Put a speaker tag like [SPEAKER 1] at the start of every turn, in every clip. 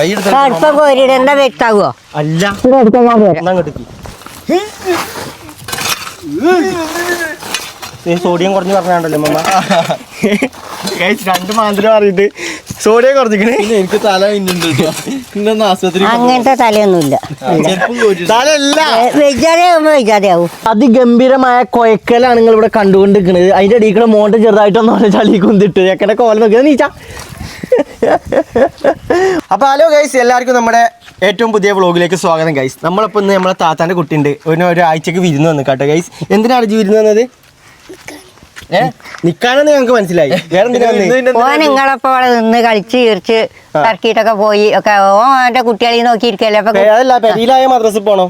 [SPEAKER 1] എന്താ വ്യക്താവോ
[SPEAKER 2] അല്ല സോഡിയം കുറഞ്ഞു പറഞ്ഞാണ്ടല്ലോ മമ്മ. രണ്ട് മാന്ത്രം അറിയിട്ട് സോഡിയം കുറഞ്ഞിക്കണേ. എനിക്ക് തല ഇന്നൊന്നും ആശുപത്രി
[SPEAKER 1] അങ്ങനത്തെ തലയൊന്നുമില്ല.
[SPEAKER 2] തലല്ല
[SPEAKER 1] വെജാതെ ആവും.
[SPEAKER 2] അതിഗംഭീരമായ കൊയക്കലാണ് നിങ്ങൾ ഇവിടെ കണ്ടുകൊണ്ടിരിക്കുന്നത്. അതിന്റെ അടിയിൽ മോണ്ട ചെറുതായിട്ടൊന്നും ചളി കുന്തിട്ട് എക്കടെ കോലം നോക്കിയത് നീച്ച. അപ്പൊ ഹലോ ഗൈസ്, എല്ലാവർക്കും നമ്മുടെ ഏറ്റവും പുതിയ വ്ളോഗിലേക്ക് സ്വാഗതം ഗൈസ്. നമ്മളിപ്പോൾ ഇന്ന് നമ്മളെ താത്താന്റെ കുട്ടിയുണ്ട്. ഒരാഴ്ചക്ക് വിരുന്ന് വന്നു കേട്ടോ ഗൈസ്. എന്തിനാണ് വിരുന്ന് വന്നത്? നിക്കാനെന്ന് ഞങ്ങൾക്ക് മനസ്സിലായി. വേറെ
[SPEAKER 1] നിങ്ങളെപ്പോലെ നിന്ന് കളിച്ച് തീർച്ച് ഇറക്കിയിട്ടൊക്കെ പോയി ഒക്കെ ഓന്റെ കുട്ടികളെ നോക്കിയിരിക്കല്ലേ.
[SPEAKER 2] മദ്രസിൽ പോണോ?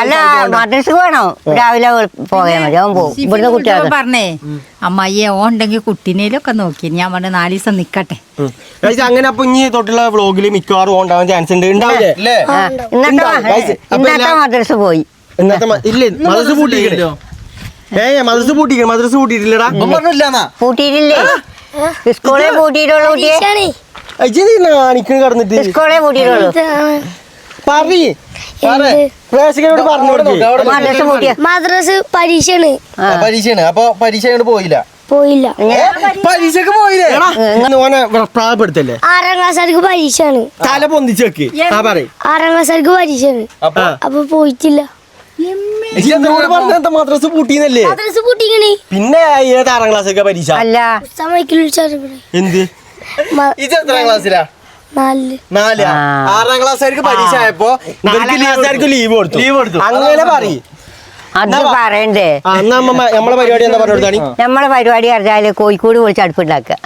[SPEAKER 1] അല്ല, മദ്രസ് പോകണോ? രാവിലെ പോയാൽ മതി. അവൻ പോകും. ഇവിടുന്ന് കുട്ടികൾ പറഞ്ഞേ
[SPEAKER 3] അമ്മായിയെ ഓണ്ടെങ്കിൽ കുട്ടീനേലൊക്കെ നോക്കി. ഞാൻ പറഞ്ഞ 4 ദിവസം നിക്കട്ടെ.
[SPEAKER 2] അങ്ങനെ അപ്പൊ ഇനി തൊട്ടുള്ള വ്ളോഗിൽ മിക്കവാറും ഉണ്ടാവാൻ ചാൻസ് ഉണ്ട്.
[SPEAKER 1] ഇന്നത്തെ മദ്രസ് പോയി.
[SPEAKER 2] മദ്രസ് പൂട്ടിയില്ലല്ലോ. മദ്രസ് പൂട്ടിയിട്ടില്ലടാ.
[SPEAKER 1] പൂട്ടിയിട്ടില്ലേ? സ്കൂളിൽ പൂട്ടിയിട്ടുള്ളൂ.
[SPEAKER 2] കടന്നിട്ട്
[SPEAKER 1] സ്കൂളിൽ പൂട്ടിയിട്ടുള്ളൂ.
[SPEAKER 4] മദ്രസ് പരീക്ഷയാണ്.
[SPEAKER 2] അപ്പൊ പരീക്ഷ പോയില്ല. പരീക്ഷക്ക് പോയില്ലേ? പ്രായപ്പെടുത്തല്ലേ?
[SPEAKER 4] 6ാം ക്ലാസ്സുകാർക്ക് പരീക്ഷയാണ്.
[SPEAKER 2] തല പൊന്തിച്ച് വെക്ക്.
[SPEAKER 4] 6ാം ക്ലാസ്സുകാർക്ക് പരീക്ഷയാണ്. അപ്പൊ പോയിട്ടില്ല.
[SPEAKER 2] മദ്രസ് പൂട്ടിന്നല്ലേ? പിന്നെ 6ാം ക്ലാസ്സൊക്കെ പരീക്ഷ
[SPEAKER 1] അല്ല.
[SPEAKER 2] എന്ത്? എത്രാം ക്ലാസ്സിലാ? 4. 6ാം ക്ലാസ്സുകാർക്ക് പരീക്ഷ ആയപ്പോ ലീവ് കൊടുത്തു. അങ്ങനെ പറയും.
[SPEAKER 1] അത് പറയണ്ടേ?
[SPEAKER 2] നമ്മളെ പരിപാടി എന്താ പറഞ്ഞോടുത്താണ്?
[SPEAKER 1] നമ്മളെ പരിപാടി അറിഞ്ഞാല് കോഴിക്കോട് വിളിച്ച് അടുപ്പുണ്ടാക്കുക.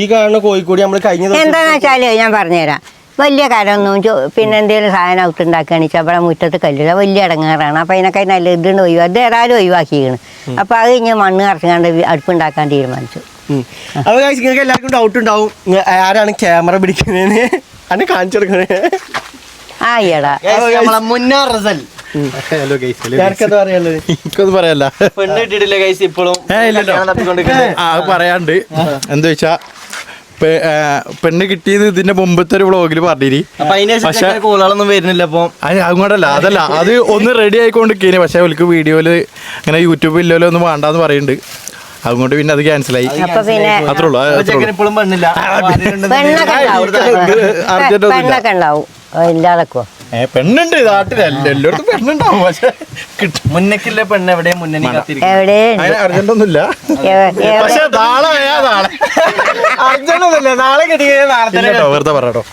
[SPEAKER 2] ഈ കാണുന്ന കോഴിക്കോട് നമ്മൾ കഴിഞ്ഞ
[SPEAKER 1] എന്താന്ന് വെച്ചാല് ഞാൻ പറഞ്ഞുതരാം. വലിയ കരമൊന്നും പിന്നെ എന്തെങ്കിലും സാധനം ഔട്ടുണ്ടാക്കുകയാണ് വെച്ചാൽ അവിടെ മുറ്റത്ത് കല്ലില്ല. വലിയ ഇടങ്ങാറാണ്. അപ്പം അതിനൊക്കെ നല്ല ഇതുണ്ട് അത് ഏതായാലും ഒഴിവാക്കിയാണ്. അപ്പം അത് ഇങ്ങനെ മണ്ണ് കറച്ചാണ്ട് അടുപ്പുണ്ടാക്കാൻ തീരുമാനിച്ചു.
[SPEAKER 2] അപ്പോൾ നിങ്ങൾക്ക് എല്ലാവർക്കും ഡൗട്ട് ഉണ്ടാവും, ആരാണ് ക്യാമറ പിടിക്കുന്നതെന്ന്. അന്നെ കാണിച്ചു കൊടുക്കണേ.
[SPEAKER 1] ആയിടാ
[SPEAKER 2] മുന്നാർ റസൽ.
[SPEAKER 5] പെണ്ണ് കിട്ടിയിട്ടില്ല ഗൈസ് ഇപ്പോഴും. പറയാണ്ട് എന്താ വെച്ചാ പെണ്ണ് കിട്ടിയത് ഇതിന്റെ മുമ്പത്തെ ഒരു വ്ളോഗിൽ പറഞ്ഞിരി.
[SPEAKER 2] പക്ഷെ കോളൊന്നും വരുന്നില്ല. അപ്പൊ
[SPEAKER 5] അങ്ങോട്ടല്ല, അതല്ല, അത് ഒന്ന് റെഡി ആയിക്കൊണ്ടിരിക്കേന്. പക്ഷെ അവർക്ക് വീഡിയോയില് അങ്ങനെ യൂട്യൂബ് ഇല്ലല്ലോ ഒന്നും വേണ്ടാന്ന് പറയുന്നുണ്ട്. അതുകൊണ്ട് പിന്നെ അത് ക്യാൻസലായി. അത്രേ ഉള്ളൂ. പെണ്ണുണ്ട് നാട്ടിൽ, എല്ലായിടത്തും പെണ്ണുണ്ടാവും. പക്ഷെ
[SPEAKER 2] മുന്നേക്കില്ല പെണ്ണ് എവിടെ മുന്നണി
[SPEAKER 5] അർജന്റൊന്നുമില്ല. പക്ഷെ നാളെ
[SPEAKER 2] അർജന്റൊന്നുമില്ല. നാളെ കിട്ടിയ
[SPEAKER 5] വെറുതെ പറയട്ടോ.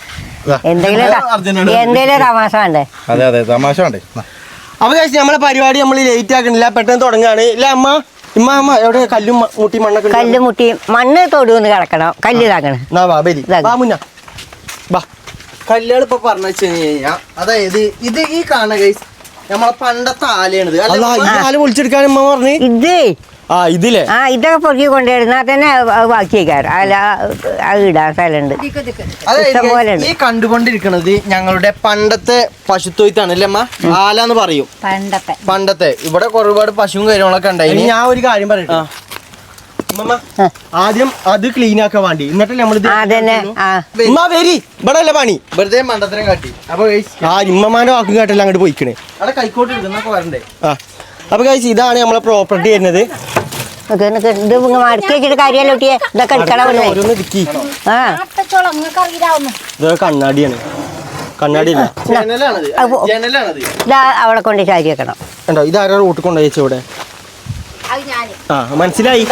[SPEAKER 5] അതെ അതെ, തമാശ വേണ്ടേ.
[SPEAKER 2] അപ്പൊ നമ്മളെ പരിപാടി നമ്മൾ ലേറ്റ് ആക്കണില്ല, പെട്ടെന്ന് തുടങ്ങാണ്. ഇല്ല അമ്മ എവിടെ കല്ലും മുട്ടി മണ്ണൊക്കെ?
[SPEAKER 1] കല്ല് മുട്ടി മണ്ണ് തൊടുന്ന് കിടക്കണം. കല്ല് ഇതാക്കണം.
[SPEAKER 2] കല്ലുകൾ ഇപ്പൊ പറഞ്ഞു വെച്ച് കഴിഞ്ഞാ, അതായത് ഇത് ഈ കാണുന്ന ഗൈസ് നമ്മളെ പണ്ടത്തെ ആലയാണിത്. ആല പൊളിച്ചെടുക്കാൻ അമ്മ പറഞ്ഞു. ഇതില്ലേ
[SPEAKER 1] ഇതൊക്കെ പൊറുക്കി കൊണ്ടുവരുന്ന തന്നെ ബാക്കി വയ്ക്കാറ്. അല്ല അത് ഇടാൻ സ്ഥലമുണ്ട്.
[SPEAKER 2] ഈ കണ്ടുകൊണ്ടിരിക്കണത് ഞങ്ങളുടെ പണ്ടത്തെ പശുത്തൊയ്ത്താണ് അല്ലേ അമ്മ? ആല എന്ന് പറയും. പണ്ടത്തെ ഇവിടെ ഒരുപാട് പശുവും കാര്യങ്ങളൊക്കെ ഉണ്ടായി. ഞാൻ ഒരു കാര്യം പറയട്ടെ, ആദ്യം അത് ക്ലീൻ ആക്കാൻ വേണ്ടി എന്നിട്ടല്ലേ നമ്മൾ ഇവിടെ അല്ല പണി. വെറുതെ മണ്ടത്തരം കാട്ടി. അപ്പൊ ഇമ്മമാന്റെ വാക്കും കേട്ടല്ല അങ്ങോട്ട് പോയിക്കണേ. അവിടെ കൈക്കോട്ട് എടുക്കുന്നൊക്കെ വരണ്ടേ? അപ്പൊ കഴിച്ച് ഇതാണ് നമ്മളെ പ്രോപ്പർട്ടി വരുന്നത്. കണ്ണാടിയാണ്. കണ്ണാടിയല്ല,
[SPEAKER 1] അവിടെ കൊണ്ട് ചാരി വെക്കണം.
[SPEAKER 2] ഉണ്ടോ? ഇതാരാ റൂട്ട് കൊണ്ടുപോയി ഇവിടെ? മനസ്സിലായി.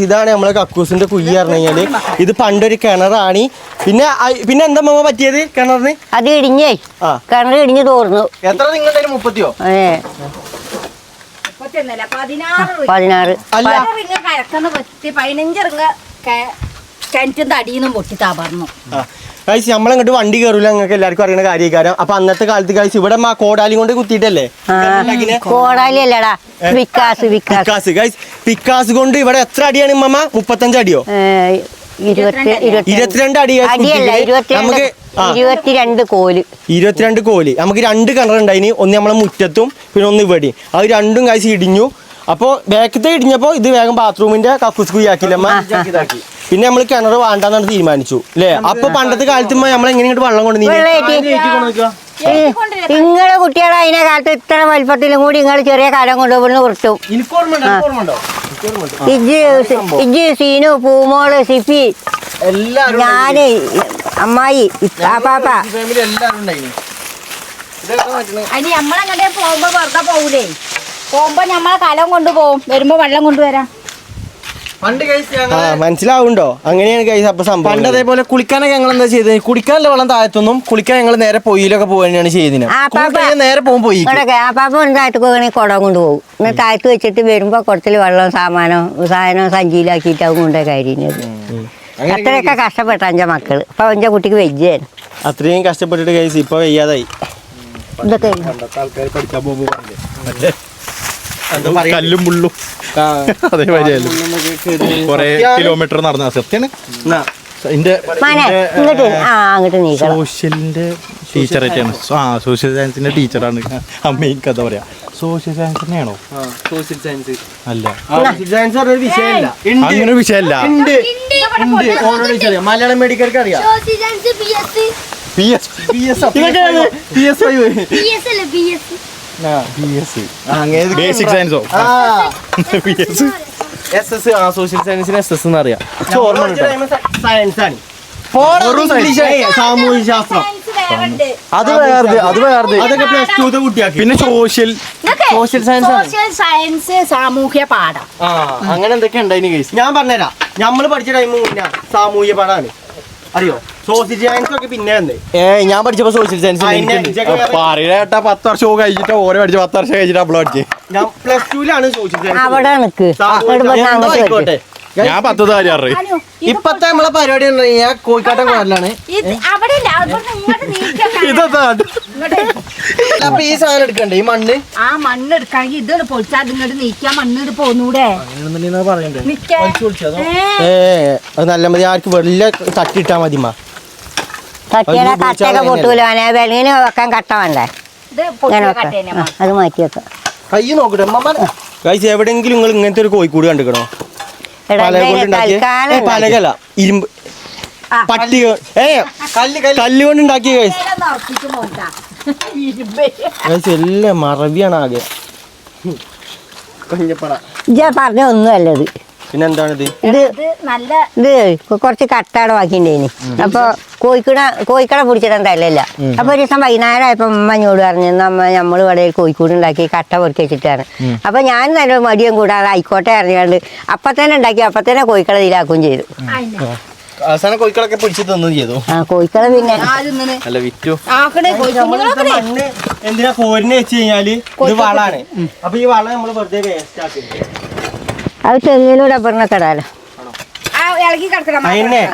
[SPEAKER 2] ഇതാണ് നമ്മളെ കക്കൂസിന്റെ കുയ്യ പറഞ്ഞു കഴിഞ്ഞാല്. ഇത് പണ്ടൊരു കിണറാണ്. പിന്നെ എന്താ മമ്മ പറ്റിയത് കിണറിന്?
[SPEAKER 1] അത് ഇടിഞ്ഞേ, കിണർ ഇടിഞ്ഞു തോർന്നു.
[SPEAKER 2] എത്ര നിങ്ങളുടെ 30യോ?
[SPEAKER 1] 16.
[SPEAKER 3] അല്ല 15 കിണറ്റിന്റെ അടിയിന്നും പൊട്ടിത്താ പറഞ്ഞു.
[SPEAKER 2] കഴിച്ച് നമ്മളങ്ങോട്ട് വണ്ടി കയറൂല. നിങ്ങൾക്ക് എല്ലാവർക്കും അറിയുന്ന കാര്യക്കാരം. അപ്പൊ അന്നത്തെ കാലത്ത് കഴിച്ച് ഇവിടെ കോടാലി കൊണ്ട് കുത്തിയിട്ടല്ലേ?
[SPEAKER 1] കോടാലി അല്ലടാ,
[SPEAKER 2] പിക്കാസ് കൊണ്ട് ഇവിടെ എത്ര അടിയാണ് മമ്മ? 35 അടിയോ? 22 അടി. നമുക്ക്
[SPEAKER 1] 22 കോല്.
[SPEAKER 2] 22 കോല്. നമുക്ക് 2 കിണറുണ്ടായിന്. ഒന്ന് നമ്മളെ മുറ്റത്തും പിന്നെ ഒന്ന് ഇവിടെയും. അത് രണ്ടും കഴിച്ച് ഇടിഞ്ഞു. അപ്പൊ ബാക്കത്തെ ഇടിഞ്ഞപ്പോ ഇത് വേഗം ബാത്റൂമിന്റെ കക്കൂസ് കുഴിയാക്കില്ലമ്മ പിന്നെ നമ്മള് കിണർ വേണ്ടാന്നാണ് തീരുമാനിച്ചു അല്ലേ? അപ്പൊ പണ്ടത്തെ കാലത്ത് നമ്മൾ എങ്ങനെ ഇങ്ങോട്ട് വെള്ളം കൊണ്ട്
[SPEAKER 1] നിങ്ങളെ കുട്ടികളെ അതിനെ കാലത്ത് ഇത്ര വലിപ്പത്തിലും കൂടി നിങ്ങൾ ചെറിയ കാലം കൊണ്ട് ഇവിടുന്ന് കുറച്ചു. ഇജ്ജ് സീനു പൂമോള് സിഫി ഞാന് അമ്മായി പാപ്പ
[SPEAKER 3] അതിന് നമ്മളെങ്ങനെ പോകുമ്പോ വെറുതെ പോകൂലേ? പോകുമ്പോ നമ്മളെ കലം കൊണ്ടുപോകും, വരുമ്പോ വെള്ളം കൊണ്ടുവരാം.
[SPEAKER 2] മനസ്സിലാവുണ്ടോ? അങ്ങനെയാണ് കൈസ് അപ്പൊ സംഭവം. പണ്ട് അതേപോലെ കുളിക്കാനൊക്കെ ഞങ്ങൾ എന്താ ചെയ്തത്? കുളിക്കാനുള്ള വെള്ളം താഴത്തൊന്നും കുളിക്കാൻ ഞങ്ങൾ നേരെ പൊയിലൊക്കെ പോവുകയാണ് ചെയ്യുന്നത്. നേരെ പോകും പോയി
[SPEAKER 1] പാപ്പ താഴത്ത് പോകണമെങ്കിൽ കുടം കൊണ്ടുപോകും. എന്നാൽ താഴത്ത് വെച്ചിട്ട് വരുമ്പോ കുറച്ചിൽ വെള്ളം സാധനം സഞ്ചിയിലാക്കിയിട്ടാവും കൊണ്ടേ കഴിഞ്ഞത്. അത്രയൊക്കെ കഷ്ടപ്പെട്ട അഞ്ച മക്കള്. അപ്പൊ അഞ്ച കുട്ടിക്ക് വെജ്ജാണ്.
[SPEAKER 2] അത്രയും കഷ്ടപ്പെട്ടിട്ട് കൈസ് ഇപ്പൊ വയ്യാതായി.
[SPEAKER 1] ഇതൊക്കെ
[SPEAKER 5] കല്ലും മുള്ളും അതേമാതിരിയായാലും കൊറേ കിലോമീറ്റർ നടന്ന സത്യാണ്.
[SPEAKER 1] അങ്ങോട്ട് നീക്കണം.
[SPEAKER 5] സോഷ്യലിന്റെ ടീച്ചറായിട്ടാണ്. സോഷ്യൽ സയൻസിന്റെ ടീച്ചറാണ്. അമ്മയും കഥ പറയാ. സോഷ്യൽ സയൻസ് തന്നെയാണോ?
[SPEAKER 2] സോഷ്യൽ സയൻസ്
[SPEAKER 5] അല്ല,
[SPEAKER 2] സയൻസ് പറഞ്ഞൊരു വിഷയമല്ല.
[SPEAKER 5] അങ്ങനെ വിഷയമല്ല.
[SPEAKER 2] മലയാളം മെഡിക്കൽക്ക് അറിയാം.
[SPEAKER 5] ബേസിക് സയൻസോ?
[SPEAKER 2] സോഷ്യൽ സയൻസിന് SS എന്നറിയാം. സയൻസ് ആണ്. സാമൂഹ്യ ശാസ്ത്രം അത് വേറെ അതൊക്കെ പ്ലസ് 2 കുട്ടിയാക്കി. പിന്നെ സോഷ്യൽ
[SPEAKER 3] സയൻസ് സാമൂഹ്യ പാഠം
[SPEAKER 2] അങ്ങനെ എന്തൊക്കെ ഉണ്ടായിന് കേസ് ഞാൻ പറഞ്ഞുതരാം. നമ്മള് പഠിച്ച ടൈം മുന്നേ സാമൂഹ്യ പാഠമാണ്. അറിയോ? സോഷ്യൽ സയൻസ് ഒക്കെ പിന്നെ ഞാൻ പഠിച്ചപ്പോ സോഷ്യൽ സയൻസ്
[SPEAKER 5] പറയേട്ടാ 10 വർഷം കഴിഞ്ഞിട്ട് ഓരോ പഠിച്ച 10 വർഷം കഴിഞ്ഞിട്ട് അവള് പഠിച്ചേ.
[SPEAKER 2] ഞാൻ പ്ലസ് 2 സോഷ്യൽ സയൻസ്.
[SPEAKER 1] അവിടെ നിക്ക്
[SPEAKER 5] ഞാൻ 10 കാര്യം അറിയാം.
[SPEAKER 2] ഇപ്പത്തെ നമ്മളെ പരിപാടി ഞാൻ കോഴിക്കാട്ടൻ കോരലാണ്. അപ്പൊ ഈ സാധനം എടുക്കണ്ടേ? ഈ മണ്ണ്
[SPEAKER 3] മണ്ണ് എടുക്കാണെങ്കിൽ ഇത് പൊളിച്ചാൽ ഇങ്ങോട്ട് നീക്കാൻ മണ്ണ് പോന്നൂടെ?
[SPEAKER 2] പറയണ്ടേ? അത് നല്ല മതി. ആർക്ക് വലിയ തട്ടിട്ടാ മതി.
[SPEAKER 1] കട്ടയുടെ കട്ടയൊക്കെ പൊട്ടൂല. വെളിന് വെക്കാൻ കട്ട വേണ്ടേ? അത് മാറ്റി വെക്കാം.
[SPEAKER 2] കൈ നോക്കട്ടെ കൈസ്. എവിടെയെങ്കിലും നിങ്ങൾ ഇങ്ങനത്തെ ഒരു കോഴിക്കൂട് കണ്ടിക്കണോ? പലകല്ല, ഇരുമ്പ് പട്ടി കല്ല് കൊണ്ട് ഉണ്ടാക്കിയ കൈസ്. എല്ലാം മറവിയാണ് ആകെ.
[SPEAKER 1] പറഞ്ഞ ഒന്നുമല്ല ഇത്.
[SPEAKER 2] പിന്നെന്താണിത്?
[SPEAKER 1] ഇത് കുറച്ച് കട്ടാടെ ബാക്കിണ്ടേനി. അപ്പൊ കോഴിക്കട പിടിച്ചിട്ടുണ്ടല്ല. അപ്പൊ ഒരു ദിവസം വൈകുന്നേരം ആയപ്പോ അമ്മ എന്നോട് പറഞ്ഞു, അമ്മ നമ്മള് ഇവിടെ കോഴിക്കൂട് ഉണ്ടാക്കി കട്ട പൊറുക്കി വെച്ചിട്ടാണ്. അപ്പൊ ഞാൻ നല്ല മടിയും കൂടാതെ ആയിക്കോട്ടെ അറിഞ്ഞാണ്ട് അപ്പൊ തന്നെ ഉണ്ടാക്കി അപ്പൊ തന്നെ കോഴിക്കട ഇതിലാക്കുകയും ചെയ്തു.
[SPEAKER 2] അവസാനം കോഴിക്കളൊക്കെ പിടിച്ച് തന്നു ചെയ്തു.
[SPEAKER 1] കോഴിക്കട പിന്നെ
[SPEAKER 2] അല്ല വിറ്റു. മണ്ണ് എന്തിനാ കോരിനെ വെച്ച് കഴിഞ്ഞാല് ഇത് വളമാണ്. അപ്പൊ ഈ വളം നമ്മള് വെറുതെ വേസ്റ്റ് ആക്കില്ല.
[SPEAKER 1] അത് ചെറിയലൂടെ പറഞ്ഞൊക്കെ ഇടാലോ.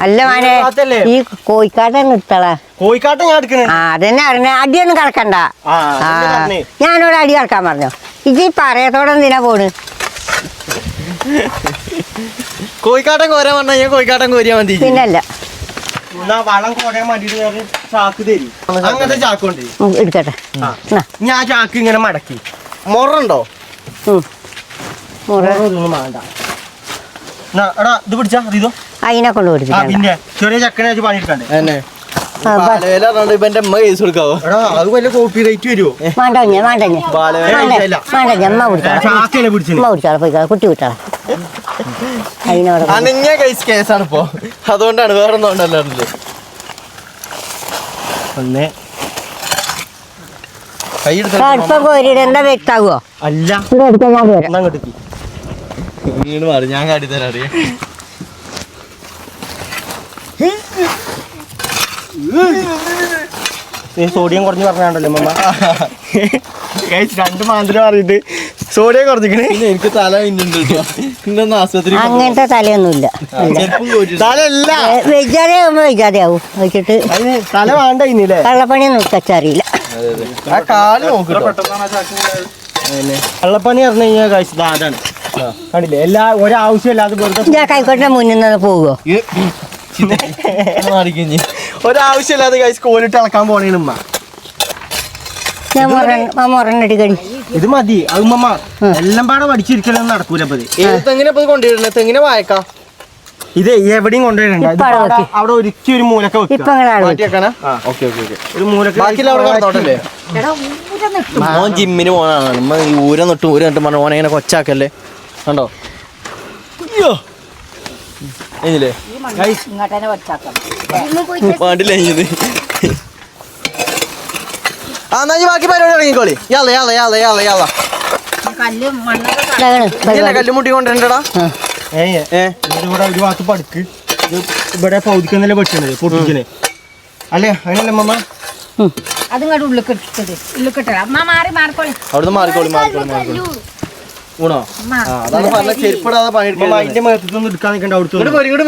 [SPEAKER 1] അല്ല മാനെ ഈ കോഴിക്കാട്ടൻ നിർത്തള.
[SPEAKER 2] കോഴിക്കാട്ടൻ ഞാൻ എടുക്കണേ.
[SPEAKER 1] അതന്നെ അറിഞ്ഞ അടിയൊന്നും കിടക്കണ്ട. ഞാനോട് അടി കിടക്കാൻ പറഞ്ഞോ? ഇത് പറയത്തോടെ എന്തിനാ പോണ്?
[SPEAKER 2] കോഴിക്കാട്ടൻ കോരാൻ പറഞ്ഞാൽ ഞാൻ കോഴിക്കാട്ടൻ കോരിയാ മതി.
[SPEAKER 1] പിന്നല്ല
[SPEAKER 2] വളം കോരാൻ വേണ്ടിട്ട് ചാക്ക് തരും. അങ്ങനത്തെ ചാക്കുണ്ട്
[SPEAKER 1] എടുക്കട്ടെ.
[SPEAKER 2] ഞാൻ ചാക്ക് ഇങ്ങനെ മടക്കി മുറുണ്ടോ? വേണ്ട. ഇത് പിടിച്ചാ ഇതോ
[SPEAKER 1] അതിനെ കൊണ്ട് പിടിപ്പിക്കാം.
[SPEAKER 2] പിന്നെ ചെറിയ ചക്കനെ വെച്ച് പണിയെടുക്കണ്ടേ? ഇവന്റെ അമ്മ കേസ് കൊടുക്കാവോ? അത് വല്ല കോപ്പി റേറ്റ് വരുമോ?
[SPEAKER 1] കുട്ടി വിട്ടാളെ
[SPEAKER 2] അനങ്ങിയ കേസാണ് ഇപ്പൊ. അതുകൊണ്ടാണ് വേറെ ഒന്നും ഉണ്ടല്ലോ. ഒന്നേ
[SPEAKER 1] എന്താ വ്യക്താവോ?
[SPEAKER 2] അല്ല അങ്ങോട്ട് ഞാൻ കാട്ടിത്തരാ. അറിയാം സോഡിയം കുറഞ്ഞ് പറഞ്ഞാണ്ടല്ലോ മമ്മ. 2 മാന്തരം അറിയിട്ട് സോഡിയം കുറഞ്ഞിക്കണേ. എനിക്ക് തല ഇന്നൊന്നും ആശുപത്രി
[SPEAKER 1] അങ്ങനത്തെ തലയൊന്നുമില്ല.
[SPEAKER 2] തലല്ല
[SPEAKER 1] വെജാതെ ആവുമ്പോ വെജാതെ ആവും വെച്ചിട്ട്
[SPEAKER 2] തല വേണ്ട ഇന്നില്ലേ?
[SPEAKER 1] കള്ളപ്പണിയൊന്നും കച്ചറിയില്ല.
[SPEAKER 2] ആ കാല് നോക്കിട്ടോ. കള്ളപ്പണി പറഞ്ഞു കഴിഞ്ഞാൽ കഴിച്ചത് അതാണ്. കണ്ടില്ലേ? ഒരാവശ്യമില്ലാതെ വെറുതെ
[SPEAKER 1] കൈക്കോട്ടെ മുന്നിൽ നിന്ന് പോവുമോ?
[SPEAKER 2] ഒരാവശ്യമില്ലാതെ കഴിച്ച് കോലിട്ട് ഇളക്കാൻ പോണേണ് ഉമ്മ.
[SPEAKER 1] ഞാൻ മൊറന്നടി കടി
[SPEAKER 2] ഇത് മതി അമ്മ എല്ലാം പാടെ പഠിച്ചിരിക്കലൊന്നും നടക്കൂല അപ്പൊ തെങ്ങിനെ കൊണ്ടുവരുന്നത് തെങ്ങിനെ വായക്കാം ഇത് എവിടെയും കൊണ്ടുവരണ്ട അവിടെ ഒരുക്കി ഒരു മൂലക്ക ഒരു മോൻ ജിമ്മിന് പോണാണ് ഊര നട്ടു ഊര നട്ട് പറഞ്ഞ ഓനെ ഇങ്ങനെ കൊച്ചാക്കല്ലേ കണ്ടോ കഴിഞ്ഞില്ലേ പാണ്ടില്ലേ ആ എന്നാ ബാക്കി പരിപാടി ഇറങ്ങിക്കോളി കല്ല് മുട്ടി കൊണ്ടുവരണ്ടടാ ഇവിടെ ഒരു ഭാഗത്ത് പടുക്ക് ഇവിടെ പൗതിക്കുന്നല്ലേ വെട്ടണത് പൊട്ടിക്കണേ അല്ലേ അതിനല്ലേ അമ്മ അവിടുന്ന് മാറിക്കോളി ഊണോ അതാണ് പറഞ്ഞ ചെരുപ്പിടാതെ പണിയെടുക്കുമ്പോ അതിന്റെ മേത്തൊന്നും എടുക്കാൻ നിൽക്കണ്ട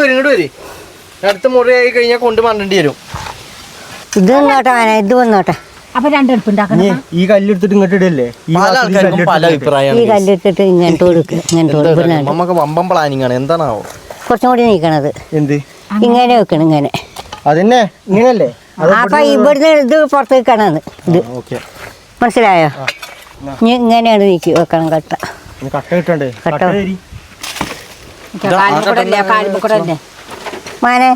[SPEAKER 2] ഇങ്ങോട്ട് വരി അടുത്ത മുറിയായി കഴിഞ്ഞാൽ കൊണ്ട് മണ്ടേണ്ടി വരും
[SPEAKER 1] ഇത് വന്നോട്ടെ ഇത് വന്നോട്ടെ
[SPEAKER 3] അപ്പൊ രണ്ടെടുപ്പുണ്ടാക്കണം
[SPEAKER 2] ഈ കല്ലെടുത്തിട്ട് ഇങ്ങോട്ട് ഇടല്ലേ പല അഭിപ്രായമാണ്
[SPEAKER 1] ഈ കല്ലെടുത്തിട്ട് ഇങ്ങനത്തെ കൊടുക്കുക
[SPEAKER 2] നമുക്ക് വമ്പം പ്ലാനിങ് ആണ് എന്താണാവോ
[SPEAKER 1] കുറച്ചും കൂടി നീക്കണത്
[SPEAKER 2] എന്ത്
[SPEAKER 1] ഇങ്ങനെ വെക്കണം ഇങ്ങനെ
[SPEAKER 2] അതന്നെ ഇങ്ങനല്ലേ
[SPEAKER 1] അപ്പൊ ഇവിടുന്ന് ഇത് പുറത്തേക്ക് കാണാന്ന് ഇത് മനസ്സിലായോ ഇനി ഇങ്ങനെയാണ് നീക്കി വെക്കണം കട്ട
[SPEAKER 2] കട്ട കിട്ടണ്ടേ
[SPEAKER 1] മാനെ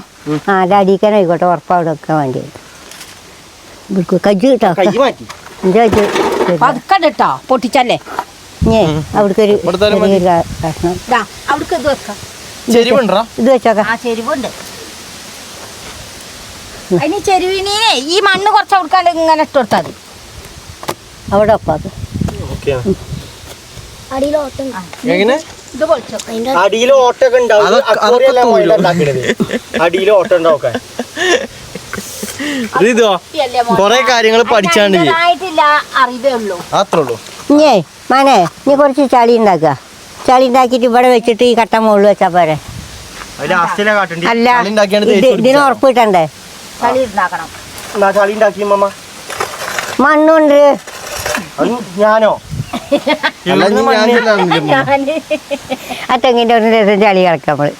[SPEAKER 1] ആ അത് അടിക്കാനായിക്കോട്ടെ ഉറപ്പവിടെ വെക്കാൻ വേണ്ടി കജ്ജ് കിട്ടോ
[SPEAKER 3] പതുക്കട്ടോ പൊട്ടിച്ചല്ലേ
[SPEAKER 1] അവിടേക്കൊരു കഷ്ണം
[SPEAKER 3] അവിടേക്ക് ഇത് വെക്കാം
[SPEAKER 1] ഇത് വെച്ചോക്കാം
[SPEAKER 3] ആ ചെരുവുണ്ട് അതിന് ചെരുവിനേ ഈ മണ്ണ് കുറച്ച് കൊടുക്കാണ്ട് ഇങ്ങനെ ഇട്ട് കൊടുത്താൽ മതി
[SPEAKER 1] അവിടെ ഒപ്പാക്ക്
[SPEAKER 3] ഇത് പൊളിച്ചോ
[SPEAKER 2] അടിയിൽ ഓട്ടൊക്കെ ഉണ്ടാവും അടിയിൽ ഓട്ടം ഉണ്ടാവും കൊറേ കാര്യങ്ങൾ പഠിച്ചാണ്ട്
[SPEAKER 3] അറിവേ ഉള്ളൂ
[SPEAKER 2] അത്രേ ഉള്ളൂ
[SPEAKER 1] ഇഞ്ഞേ മാനെ നീ കുറച്ച് ചളി ഉണ്ടാക്കുക ചളി ഉണ്ടാക്കിയിട്ട് ഇവിടെ വെച്ചിട്ട് ഈ കട്ട മുകളിൽ വെച്ചാ പോരെ അല്ല ഇതിന് ഉറപ്പ് കിട്ടണ്ടേ
[SPEAKER 3] കളി ഉണ്ടാക്കണം
[SPEAKER 2] ചളി ഉണ്ടാക്കി
[SPEAKER 1] മണ്ണുണ്ട്
[SPEAKER 2] ഞാനോ
[SPEAKER 1] ആ തെങ്ങിന്റെ ഒരു ദിവസം ചളി കിടക്കാം നമ്മള്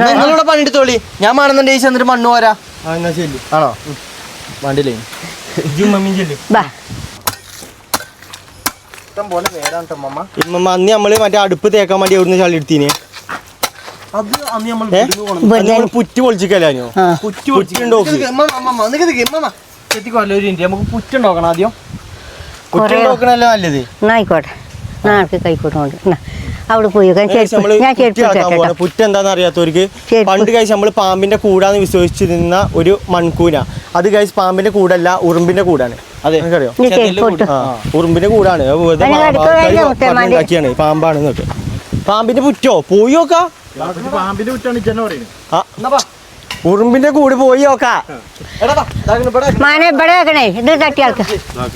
[SPEAKER 2] നിങ്ങളിവിടെ പണിയെടുത്തോളി ഞാൻ വേണമെന്നുണ്ടെങ്കിൽ എന്നിട്ട് മണ്ണ് പോരാ ആണോ വണ്ടിയില്ലേ ഇഷ്ടം പോലെ പേരാണ് മമ്മ അന്ന് നമ്മള് മറ്റേ അടുപ്പ് തേക്കാൻ വേണ്ടി എവിടുന്ന് ചളി എടുത്തീനെ അത് പുറ്റ് പൊളിച്ചിക്കല്ലോ പുറ്റുണ്ടോ നമുക്ക് പുറ്റുണ്ടോക്കണം ആദ്യം പുറ്റുണ്ടോക്കണല്ലേ നല്ലത്
[SPEAKER 1] ആയിക്കോട്ടെ നാൾക്ക് കൈക്കോട്ടുണ്ട് അവിടെ പോയി ഞാൻ
[SPEAKER 2] പുറ്റ് എന്താന്ന് അറിയാത്തവർക്ക് പണ്ട് കഴിച്ച് നമ്മള് പാമ്പിന്റെ കൂടാന്ന് വിശ്വസിച്ചിരുന്ന ഒരു മൺകൂന അത് കഴിച്ച് പാമ്പിന്റെ കൂടല്ല ഉറുമ്പിന്റെ കൂടാണ് അതെ അറിയോ ഉറുമ്പിന്റെ കൂടാണ് ഉണ്ടാക്കിയാണ് പാമ്പാണ് എന്നൊക്കെ പാമ്പിന്റെ പുറ്റോ പോയി നോക്കാ
[SPEAKER 5] പാമ്പിന്റെ കുറ്റാണ്
[SPEAKER 2] ഉറുമ്പിന്റെ കൂട് പോയി നോക്കാ
[SPEAKER 1] ഇവിടെ വെക്കണേ ഇത് തട്ടിയാൾക്ക്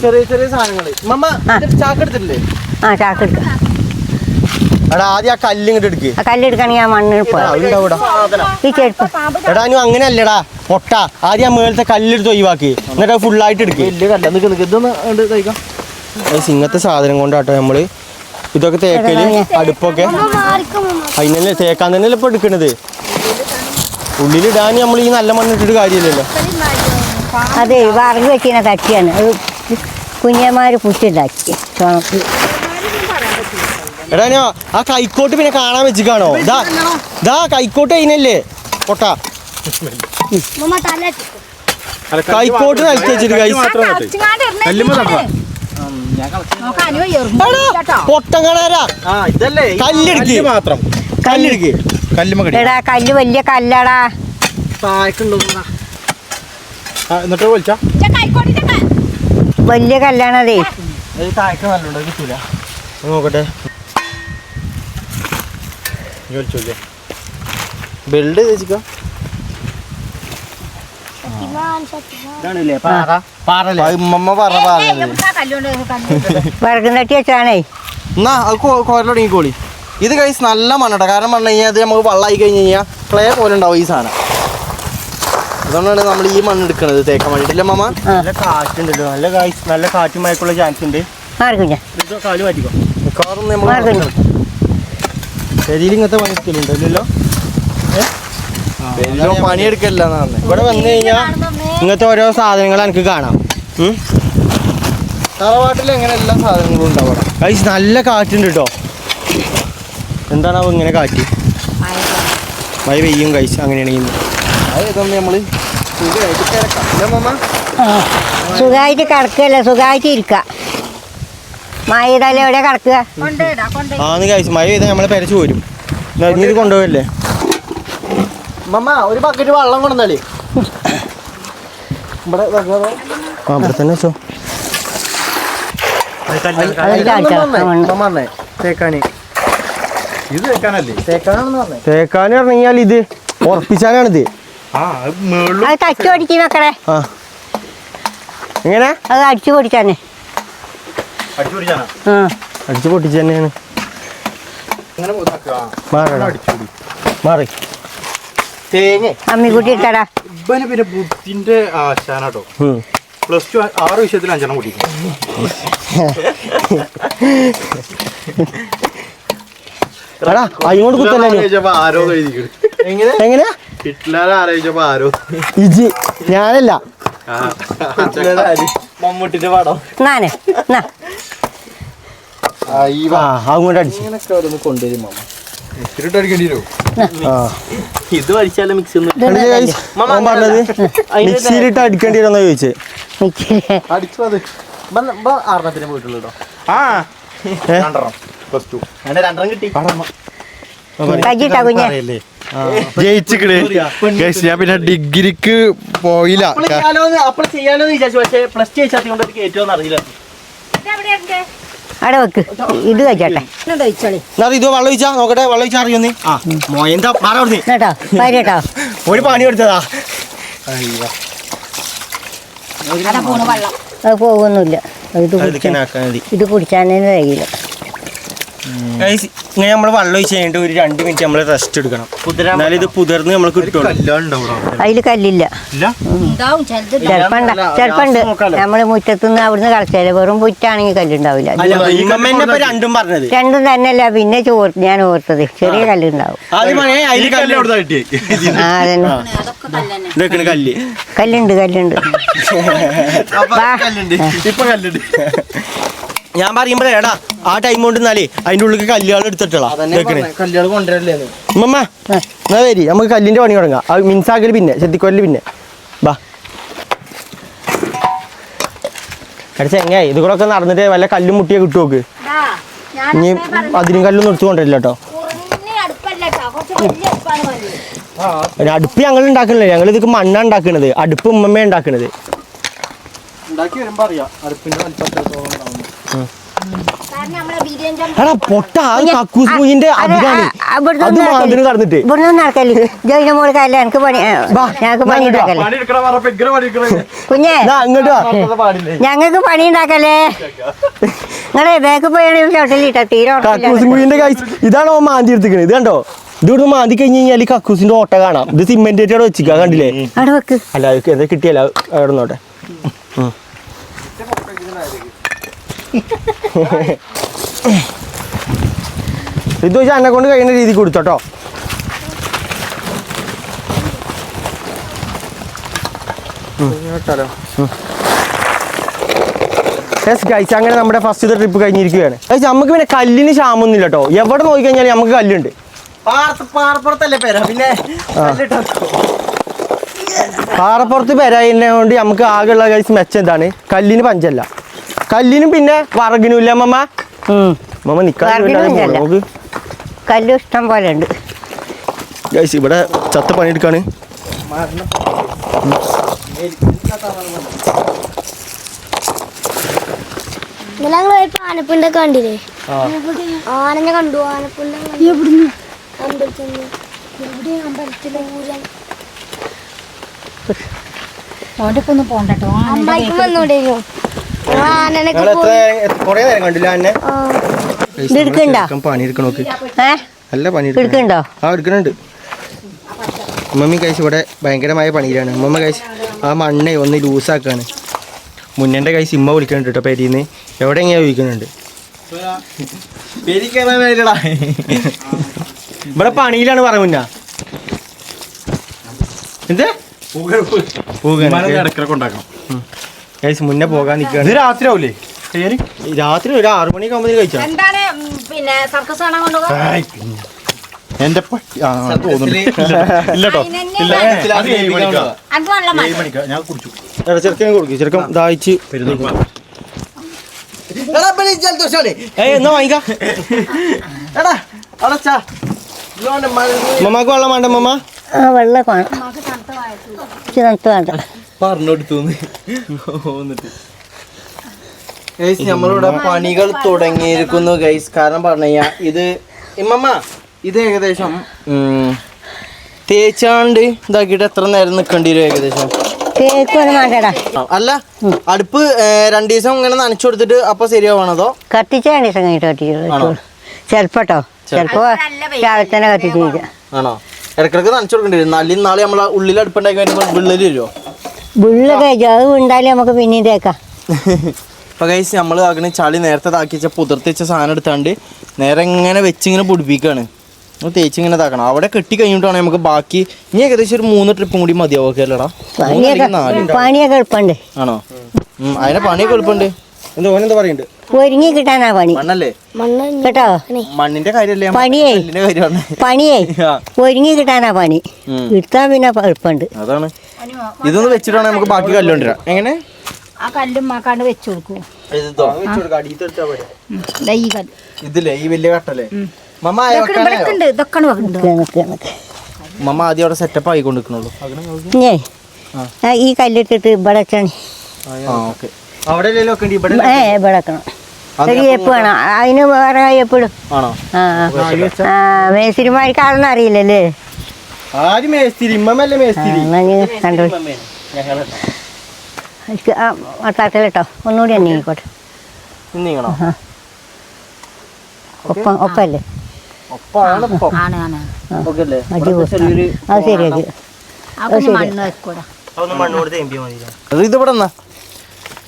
[SPEAKER 2] ചെറിയ ചെറിയ സാധനങ്ങള് ചാക്കെടുത്തില്ലേ
[SPEAKER 1] ആ ചാക്കെടുക്ക
[SPEAKER 2] എടാ ആദ്യം ആ കല്ല് ഇങ്ങോട്ട് എടുക്ക്
[SPEAKER 1] ആ കല്ലെടുക്കണെങ്കിൽ ആ മണ്ണ് ഈ ചെരുപ്പ്
[SPEAKER 2] എടാ നീ അങ്ങനെയല്ലടാ പൊട്ട ആദ്യം ആ മേളത്തെ കല്ലെടുത്ത് ഒഴിവാക്കി എന്നിട്ട് ഫുള്ളായിട്ട് എടുക്ക് ഇങ്ങനത്തെ സാധനം കൊണ്ടാട്ടോ നമ്മള് ഇതൊക്കെ തേക്കല് അടുപ്പൊക്കെ അതിനല്ലേ തേക്കാൻ തന്നെയല്ലേ ഇപ്പൊ എടുക്കണത് ഉള്ളിലിടാൻ നമ്മൾ ഈ നല്ല മണ്ണിട്ടിട്ട് കാര്യമില്ലല്ലോ
[SPEAKER 1] അതെ വറക് വെച്ചിരുന്ന തട്ടിയാണ് അത് കുഞ്ഞന്മാര് പുറ്റുണ്ടാക്കി ചുണക്ക്
[SPEAKER 2] എടാ ഞാൻ ആ കൈക്കോട്ട് പിന്നെ കാണാൻ വെച്ചിക്കാണോ ഇതാ കൈക്കോട്ട് അതിനല്ലേ പൊട്ട കൈക്കോട്ട് നിലത്ത് വെച്ചിട്ട് പൊട്ടം കാണാരാ കല്ലെടുക്ക് മാത്രം കല്ലെടുക്ക്
[SPEAKER 1] എടാ കല്ല് വലിയ കല്ലാടാ
[SPEAKER 2] എന്നിട്ട് വിളിച്ചാ
[SPEAKER 1] വലിയ കല്ലാണതേ
[SPEAKER 2] താഴേക്ക് നല്ലോണ്ട് കിട്ടൂല നോക്കട്ടെ ബെൽഡ് തേച്ചിക്കോ
[SPEAKER 1] വറക്കും തട്ടി വെച്ചാണേ
[SPEAKER 2] എന്നാ അത് കോരലൊടങ്ങിക്കോളി ഇത് കഴിച്ച് നല്ല മണ്ണട കാരണം പറഞ്ഞു കഴിഞ്ഞാൽ അത് നമുക്ക് വള്ളമായി കഴിഞ്ഞ് കഴിഞ്ഞാൽ ക്ലേ പോലെ ഉണ്ടാവും ഈ സാധനം അതുകൊണ്ടാണ് നമ്മൾ ഈ മണ്ണ് എടുക്കുന്നത് തേക്കാൻ വേണ്ടിട്ടില്ല മമ്മ നല്ല കാറ്റുണ്ടല്ലോ നല്ല കാറ്റും മയക്കുള്ള ചാൻസ് ഉണ്ട് കാല് മാറ്റിക്കോ മിക്കവാറും ശരിയിൽ ഇങ്ങനത്തെ പണി എടുക്കലുണ്ടല്ലോ പണിയെടുക്കല്ല ഇവിടെ വന്നു കഴിഞ്ഞാൽ ഇങ്ങനത്തെ ഓരോ സാധനങ്ങൾ എനിക്ക് കാണാം തറവാട്ടിൽ എങ്ങനെ എല്ലാ സാധനങ്ങളും ഉണ്ടാവണം.
[SPEAKER 6] ഗൈസ് നല്ല കാറ്റുണ്ട് കേട്ടോ. എന്താണാവോ ഇങ്ങനെ കാറ്റ്? മഴ പെയ്യും ഗൈസ്. അങ്ങനെയാണെങ്കിൽ
[SPEAKER 2] അതൊന്നും നമ്മള് സുഖമായിട്ട് കിടക്കാം അല്ലേ മമ്മ?
[SPEAKER 1] സുഖമായിട്ട് കിടക്കുകയല്ല, സുഖമായിട്ട് ഇരിക്കുക. മഴയിടല്ലേ എവിടെ കിടക്കുക?
[SPEAKER 6] ആന്ന് ഗൈസ് മഴ പെയ്താൽ നമ്മളെ പെരച്ച് പോരും. ഇത് കൊണ്ടുപോകല്ലേ
[SPEAKER 2] മമ്മ ഒരു ബക്കറ്റ് വെള്ളം കൊണ്ടുവന്നാലേ. ഇവിടെ
[SPEAKER 6] ഇവിടെ തന്നെ വെച്ചോ.
[SPEAKER 2] തേക്കാന്
[SPEAKER 5] ഇത് വെക്കാനല്ലേ?
[SPEAKER 2] തേക്കാനാണെന്ന് പറഞ്ഞേ.
[SPEAKER 6] തേക്കാന്ന് പറഞ്ഞു കഴിഞ്ഞാൽ ഇത് ഉറപ്പിച്ചാനാണിത്.
[SPEAKER 5] ആ അത് മേളിലും
[SPEAKER 1] അത് തച്ചു പൊടിച്ച് മക്കളെ,
[SPEAKER 6] ആ എങ്ങനെ
[SPEAKER 1] അത് അടിച്ചു പൊടിച്ചാന്നെ.
[SPEAKER 5] അടിച്ചു പിടിച്ചാനാ?
[SPEAKER 6] അടിച്ച് പൊട്ടിച്ച് തന്നെയാണ്.
[SPEAKER 5] അങ്ങനെ
[SPEAKER 6] മാറി മാറി
[SPEAKER 2] തേങ്ങ
[SPEAKER 1] അമ്മിക്കുട്ടി ഇട്ടടാ.
[SPEAKER 5] ഇവന് പിന്നെ ബുദ്ധിന്റെ ആശാനാട്ടോ. +2 6 വിഷയത്തിൽ 5 കൂട്ടിക്കും.
[SPEAKER 6] എടാ അതിനോട് കുത്തല്ലേ
[SPEAKER 5] ആരോ എഴുതിക്കണം.
[SPEAKER 6] എങ്ങനെ
[SPEAKER 5] ഹിറ്റ്ലർ ആലോചിച്ചപ്പോ ആരോ
[SPEAKER 6] ഇജി ഞാനല്ല.
[SPEAKER 2] മമ്മൂട്ടിന്റെ പടം
[SPEAKER 1] എന്നാനെ എന്നാ
[SPEAKER 6] ആ അങ്ങോട്ട് അടിച്ചു.
[SPEAKER 2] ഇങ്ങനൊക്കെ ഓരോന്ന് കൊണ്ടുവരും മമ്മ.
[SPEAKER 5] ഇത്തിരിട്ട് അടിക്കേണ്ടി വരുമോ?
[SPEAKER 6] ആ
[SPEAKER 2] ഇത് വലിച്ചാലും മിക്സ്
[SPEAKER 6] പറഞ്ഞത് മിക്സിയിലിട്ട് അടിക്കേണ്ടി വരുമെന്നാ ചോദിച്ചേ.
[SPEAKER 2] അടിച്ചു അത് ആറെണ്ണത്തിന് പോയിട്ടുള്ളൂ കേട്ടോ.
[SPEAKER 5] ആ 2
[SPEAKER 2] അങ്ങനെ 2 കിട്ടി.
[SPEAKER 1] കജിട്ടാ കുഞ്ഞെ.
[SPEAKER 5] ജയിച്ചിക്കണ്. ഞാൻ പിന്നെ ഡിഗ്രിക്ക് പോയില്ല.
[SPEAKER 2] അപ്പോൾ ചെയ്യാലോന്ന് വിചാരിച്ചു. പക്ഷേ +2 ജയിച്ചാത്തി കൊണ്ട് കയറ്റുമെന്ന് അറിയില്ല.
[SPEAKER 1] അവിടെ വെക്ക്, ഇത് കഴിച്ചോട്ടെ
[SPEAKER 6] എന്നാ ഇത് വെള്ളം ഒഴിച്ചാ നോക്കട്ടെ. വെള്ളം ഒഴിച്ചാ അറിയുന്നേ. ആ മോയന്താ മാറ അവിടുന്ന്
[SPEAKER 1] കേട്ടോ, പരിട്ടോ.
[SPEAKER 6] ഒരു പണി എടുത്തതാ.
[SPEAKER 1] അത് പോകുന്നില്ല. ഇത്
[SPEAKER 6] അത്
[SPEAKER 1] കുടിച്ചാ-
[SPEAKER 6] ആക്കാൻ മതി.
[SPEAKER 1] ഇത് കുടിച്ചാനേ കഴിയില്ല.
[SPEAKER 6] Guys, ഇങ്ങനെ നമ്മൾ വെള്ളം ഒഴിച്ച് കഴിഞ്ഞിട്ട് ഒരു 2 മിനിറ്റ് നമ്മൾ റെസ്റ്റ് എടുക്കണം. എന്നാലും ഇത് പുതിർന്ന് നമ്മൾ കിട്ടുള്ളൂ.
[SPEAKER 1] അതിൽ കല്ലില്ല. ചെലപ്പുണ്ട് നമ്മള് മുറ്റത്തുനിന്ന് അവിടുന്ന് കളിച്ചാല് വെറും പുറ്റാണെങ്കിൽ കല്ലുണ്ടാവില്ല.
[SPEAKER 6] രണ്ടും പറഞ്ഞത്
[SPEAKER 1] രണ്ടും തന്നെയല്ല. പിന്നെ ഞാൻ ഓർത്തത് ചെറിയ കല്ലുണ്ടാവും. ആ അതന്നെ
[SPEAKER 6] ഇതൊക്കെ കല്ല്.
[SPEAKER 1] കല്ലുണ്ട് കല്ലുണ്ട്.
[SPEAKER 6] ഇപ്പൊ കല്ലുണ്ട്. ഞാൻ പറയുമ്പോഴേ എടാ ആ ടൈം കൊണ്ട് എന്നാലേ അതിന്റെ ഉള്ളിൽ കല്ലുകൾ എടുത്തിട്ടുള്ള
[SPEAKER 2] കല്ലുകൾ കൊണ്ടുവരല്ലേ
[SPEAKER 6] ഉമ്മ എന്നാ വരി നമുക്ക് കല്ലിന്റെ പണി തുടങ്ങാം. അത് മിൻസാക്കല് പിന്നെ ചെത്തിക്കൊല്ലല് പിന്നെ ബാ അടിച്ച എങ്ങായി ഇത് കൂടെ ഒക്കെ നടന്നിട്ട് വല്ല കല്ലും മുട്ടിയെ കിട്ടു നോക്ക്. ഇനി അതിനും കല്ലും നിർത്തി കൊണ്ടില്ല കേട്ടോ. അടുപ്പ് ഞങ്ങൾ ഉണ്ടാക്കണില്ലേ, ഞങ്ങൾ ഇതൊക്കെ മണ്ണാണ് ഉണ്ടാക്കണത്. അടുപ്പ് ഉമ്മമ്മ ഉണ്ടാക്കണത്.
[SPEAKER 2] ഉണ്ടാക്കി വരുമ്പോ അറിയാം അടുപ്പിന്റെ വലിപ്പത്തോളം.
[SPEAKER 6] എടാ പൊട്ട കക്കൂസ് പൂയിന്റെ അധികാണ് അത് മാതിരി നടന്നിട്ട്
[SPEAKER 1] ഇവിടുന്ന് നടക്കല്ലേ ജോയിന്റെ മോള് കല്ല എനിക്ക് പണി ഞങ്ങൾക്ക് പണി ഉണ്ടാക്കല്ലേ കുഞ്ഞേ
[SPEAKER 6] ഇങ്ങോട്ട്
[SPEAKER 1] ഞങ്ങൾക്ക് പണി ഉണ്ടാക്കല്ലേ. നിങ്ങളെ ബാക്ക് പോയാണ് ചോട്ടലിട്ട തീരെ
[SPEAKER 6] കക്കൂസ് പൂയിന്റെ കാഴ്ച ഇതാണോ മാന്തി എടുത്തിക്കണത്. ഇത് കണ്ടോ, ഇത് ഇവിടുന്ന് മാന്തി കഴിഞ്ഞ് കഴിഞ്ഞാൽ കക്കൂസിന്റെ ഓട്ട കാണാം. ഇത് സിമെന്റേറ്റോടെ വെച്ചിക്കാ കണ്ടില്ലേ.
[SPEAKER 1] അവിടെ വെക്ക്.
[SPEAKER 6] അല്ല അത് കിട്ടിയല്ല അവിടെ നോട്ടെ. ഇത് വെച്ചാൽ എന്നെ കൊണ്ട് കഴിയുന്ന രീതി കൊടുത്തോട്ടോ. ഗൈസ് അങ്ങനെ നമ്മുടെ ഫസ്റ്റ് ട്രിപ്പ് കഴിഞ്ഞിരിക്കുകയാണ്. ഗൈസ് നമുക്ക് പിന്നെ കല്ലിന് ക്ഷാമൊന്നുമില്ല കേട്ടോ. എവിടെ നോക്കി കഴിഞ്ഞാൽ നമുക്ക് കല്ലുണ്ട്.
[SPEAKER 2] പാറപ്പുറത്തല്ലേ പേരാ പിന്നെ
[SPEAKER 6] പാറപ്പുറത്ത് പെരായതിനെ കൊണ്ട് നമുക്ക് ആകെയുള്ള ഗൈസ് മെച്ചം എന്താണ്, കല്ലിന് പഞ്ചല്ല. കല്ലിനും പിന്നെ വറകിനും ഇല്ല അമ്മ. അമ്മ നിക്കാൻ നോക്ക്.
[SPEAKER 1] കല്ല് ഇഷ്ടം പോലെ ഉണ്ട്
[SPEAKER 6] ഗൈസ്. ഇവിടെ ചത്ത പണിയെടുക്കാണ്.
[SPEAKER 4] ഞങ്ങൾ ആനപ്പിണ്ടൊക്കെ കണ്ടില്ലേ? ആനനെ കണ്ടു. ആനപ്പിണ്ട
[SPEAKER 3] ഓന്റെക്കൊന്നും പോണ്ടോ.
[SPEAKER 4] അമ്മായിക്കും വന്നോണ്ടേനു. ആനനൊക്കെ
[SPEAKER 6] കൊറേ നേരം കണ്ടില്ല എന്നെ.
[SPEAKER 1] ഇത് എടുക്കണ്ടോ?
[SPEAKER 6] പണിയെടുക്കണ നോക്ക്. നല്ല പണി
[SPEAKER 1] എടുക്കണ്ടോ?
[SPEAKER 6] ആ എടുക്കണുണ്ട്. മമ്മി കഴിച്ച് ഇവിടെ ഭയങ്കരമായ പണിയിലാണ്. മമ്മ കഴിച്ച് ആ മണ്ണെ ഒന്ന് ലൂസാക്കാണ്. മുന്നേൻ്റെ കഴിച്ച് ഇമ്മ വിളിക്കുന്നുണ്ട് കേട്ടോ പെരിന്ന്. എവിടെ എങ്ങനെയാ ചോദിക്കുന്നുണ്ട്. ഇവിടെ പണിയിലാണ് പറ മുന്ന. എന്ത്
[SPEAKER 5] ഇടക്കിടക്ക് ഉണ്ടാക്കണം.
[SPEAKER 6] കഴിച്ച് മുന്നേ പോകാൻ നിൽക്കുകയാണ്.
[SPEAKER 5] ഇത് രാത്രി ആവൂലേ?
[SPEAKER 6] രാത്രി ഒരു 6 മണിയൊക്കെ ആകുമ്പോൾ കഴിച്ചാ
[SPEAKER 3] എന്താണ് പിന്നെ സർക്കസ് കാണാൻ കൊണ്ടുപോകാം
[SPEAKER 5] എന്റെ പട്ടി ആ തോന്നുന്നു ഇല്ലട്ടോ ഇല്ല അത് 7 മണിക്കാ
[SPEAKER 3] അത് നല്ല മഴ
[SPEAKER 5] 7 മണിക്കാ ഞാൻ കുടിച്ചു
[SPEAKER 6] ചെറുക്കനെ കൊടുക്കും ചെറുക്കം ദാഹിച്ച് എന്നാ വാങ്ങിക്കാം മമ്മക്ക് വെള്ളം വേണ്ട മമ്മ
[SPEAKER 1] ആ വെള്ളം വേണം തണുത്ത് വേണ്ട
[SPEAKER 2] പറഞ്ഞെടുത്തു ഗൈസ് നമ്മളിവിടെ പണികൾ തുടങ്ങിയിരിക്കുന്നു ഗൈസ്. കാരണം പറഞ്ഞു കഴിഞ്ഞാൽ ഇത് ഇമ്മമ്മ ഇത് ഏകദേശം തേച്ചാണ്ട് ഇതാക്കിയിട്ട് എത്ര നേരം നിൽക്കേണ്ടി വരും ഏകദേശം?
[SPEAKER 1] കേക്ക് ഒന്നും വേണ്ടടാ.
[SPEAKER 2] അല്ല അടുപ്പ് 2 ദിവസം ഇങ്ങനെ നനച്ചു കൊടുത്തിട്ട് അപ്പൊ ശരിയാവണതോ?
[SPEAKER 1] കത്തിച്ച 2 ദിവസം കഴിഞ്ഞിട്ട് കത്തിച്ചു ചിലപ്പോട്ടോ ചിലപ്പോ രാവിലെ തന്നെ കത്തിച്ച്
[SPEAKER 2] ആണോ? ഇടക്കിടക്ക് നനച്ചു കൊടുക്കേണ്ടി വരും. നല്ല നാളെ നമ്മളെ ഉള്ളിൽ അടുപ്പുണ്ടാക്കി വരുമ്പോൾ വിള്ളല് വരുമോ?
[SPEAKER 1] ബുള്ള് കഴിച്ചു അത് ഉണ്ടായാലും നമുക്ക് പിന്നെയും തേക്കാം.
[SPEAKER 2] ഇപ്പൊ ഗൈസ് നമ്മൾ ആക്കണ ചളി നേരത്തെ താക്കി വെച്ച പുതിർത്തി വെച്ച സാധനം എടുത്താണ്ട് നേരെ ഇങ്ങനെ വെച്ചിങ്ങനെ പൊടിപ്പിക്കുകയാണ്. തേച്ചിങ്ങനെ ഇതാക്കണം. അവിടെ കെട്ടി കഴിഞ്ഞിട്ടാണ് നമുക്ക് ബാക്കി ഇനി ഏകദേശം ഒരു 3 ട്രിപ്പും കൂടി മതിയാവല്ലോടാ.
[SPEAKER 1] പണിയൊക്കെ എളുപ്പമുണ്ട്.
[SPEAKER 2] ആണോ? അതിനെ പണിയൊക്കെ എളുപ്പമുണ്ട്.
[SPEAKER 6] എന്താ പറയുന്നുണ്ട്
[SPEAKER 1] ഒരുങ്ങി കിട്ടാനാ പണി.
[SPEAKER 2] മണ്ണല്ലേ
[SPEAKER 1] കേട്ടോ?
[SPEAKER 2] മണ്ണിന്റെ കാര്യല്ലേ
[SPEAKER 1] പണിയേ
[SPEAKER 2] കാര്യമാണ്.
[SPEAKER 1] പണിയേ ഒരുങ്ങി കിട്ടാനാ പണി. എടുത്താ പിന്നെ എളുപ്പമുണ്ട്.
[SPEAKER 2] അതാണ്. ഇതൊന്ന് വെച്ചിട്ടാണ് നമുക്ക് ബാക്കി കല്ലുകൊണ്ടിരാം. എങ്ങനെ
[SPEAKER 3] ആ കല്ലും മാക്കാണ്ട് വെച്ചു കൊടുക്കും.
[SPEAKER 2] ഇതില്ലേ ഈ വലിയ കട്ടല്ലേ മമ്മ മമ്മ ആദ്യം അവിടെ സെറ്റപ്പ് ആയിക്കൊണ്ടിരിക്കണുള്ളൂ.
[SPEAKER 1] ഇഞ്ഞേ ഈ കല്ലിട്ടിട്ട് ഇവിടെ വെച്ചാണ്
[SPEAKER 6] അവിടെ
[SPEAKER 1] ഇവിടെ വെക്കണം. ഒരു ഏപ്പ് വേണം. അതിന് വേറെ ഏപ്പിടും.
[SPEAKER 2] ആണോ?
[SPEAKER 1] മേസ്തിരിമാർക്ക് അതൊന്നും അറിയില്ലല്ലേ?
[SPEAKER 6] ആര് മേസ്തിരി? ഇമ്മല്ലേ മേസ്തിരി?
[SPEAKER 1] കണ്ടു തട്ടലട്ടോ ഒന്നുകൂടി അന്വേഷിക്കോട്ടെ.
[SPEAKER 2] നീങ്ങണോ?
[SPEAKER 1] ഒപ്പല്ലേ?
[SPEAKER 2] ഒപ്പാണ് ഇപ്പം.
[SPEAKER 3] ആണ് ആണ്
[SPEAKER 2] ഓക്കെ അല്ലേ?
[SPEAKER 1] അത് ശരിയാക്കി.
[SPEAKER 3] അവർക്ക് മണ്ണ് വെക്കൂടാ.
[SPEAKER 2] ഇതിവിടെ എന്നാ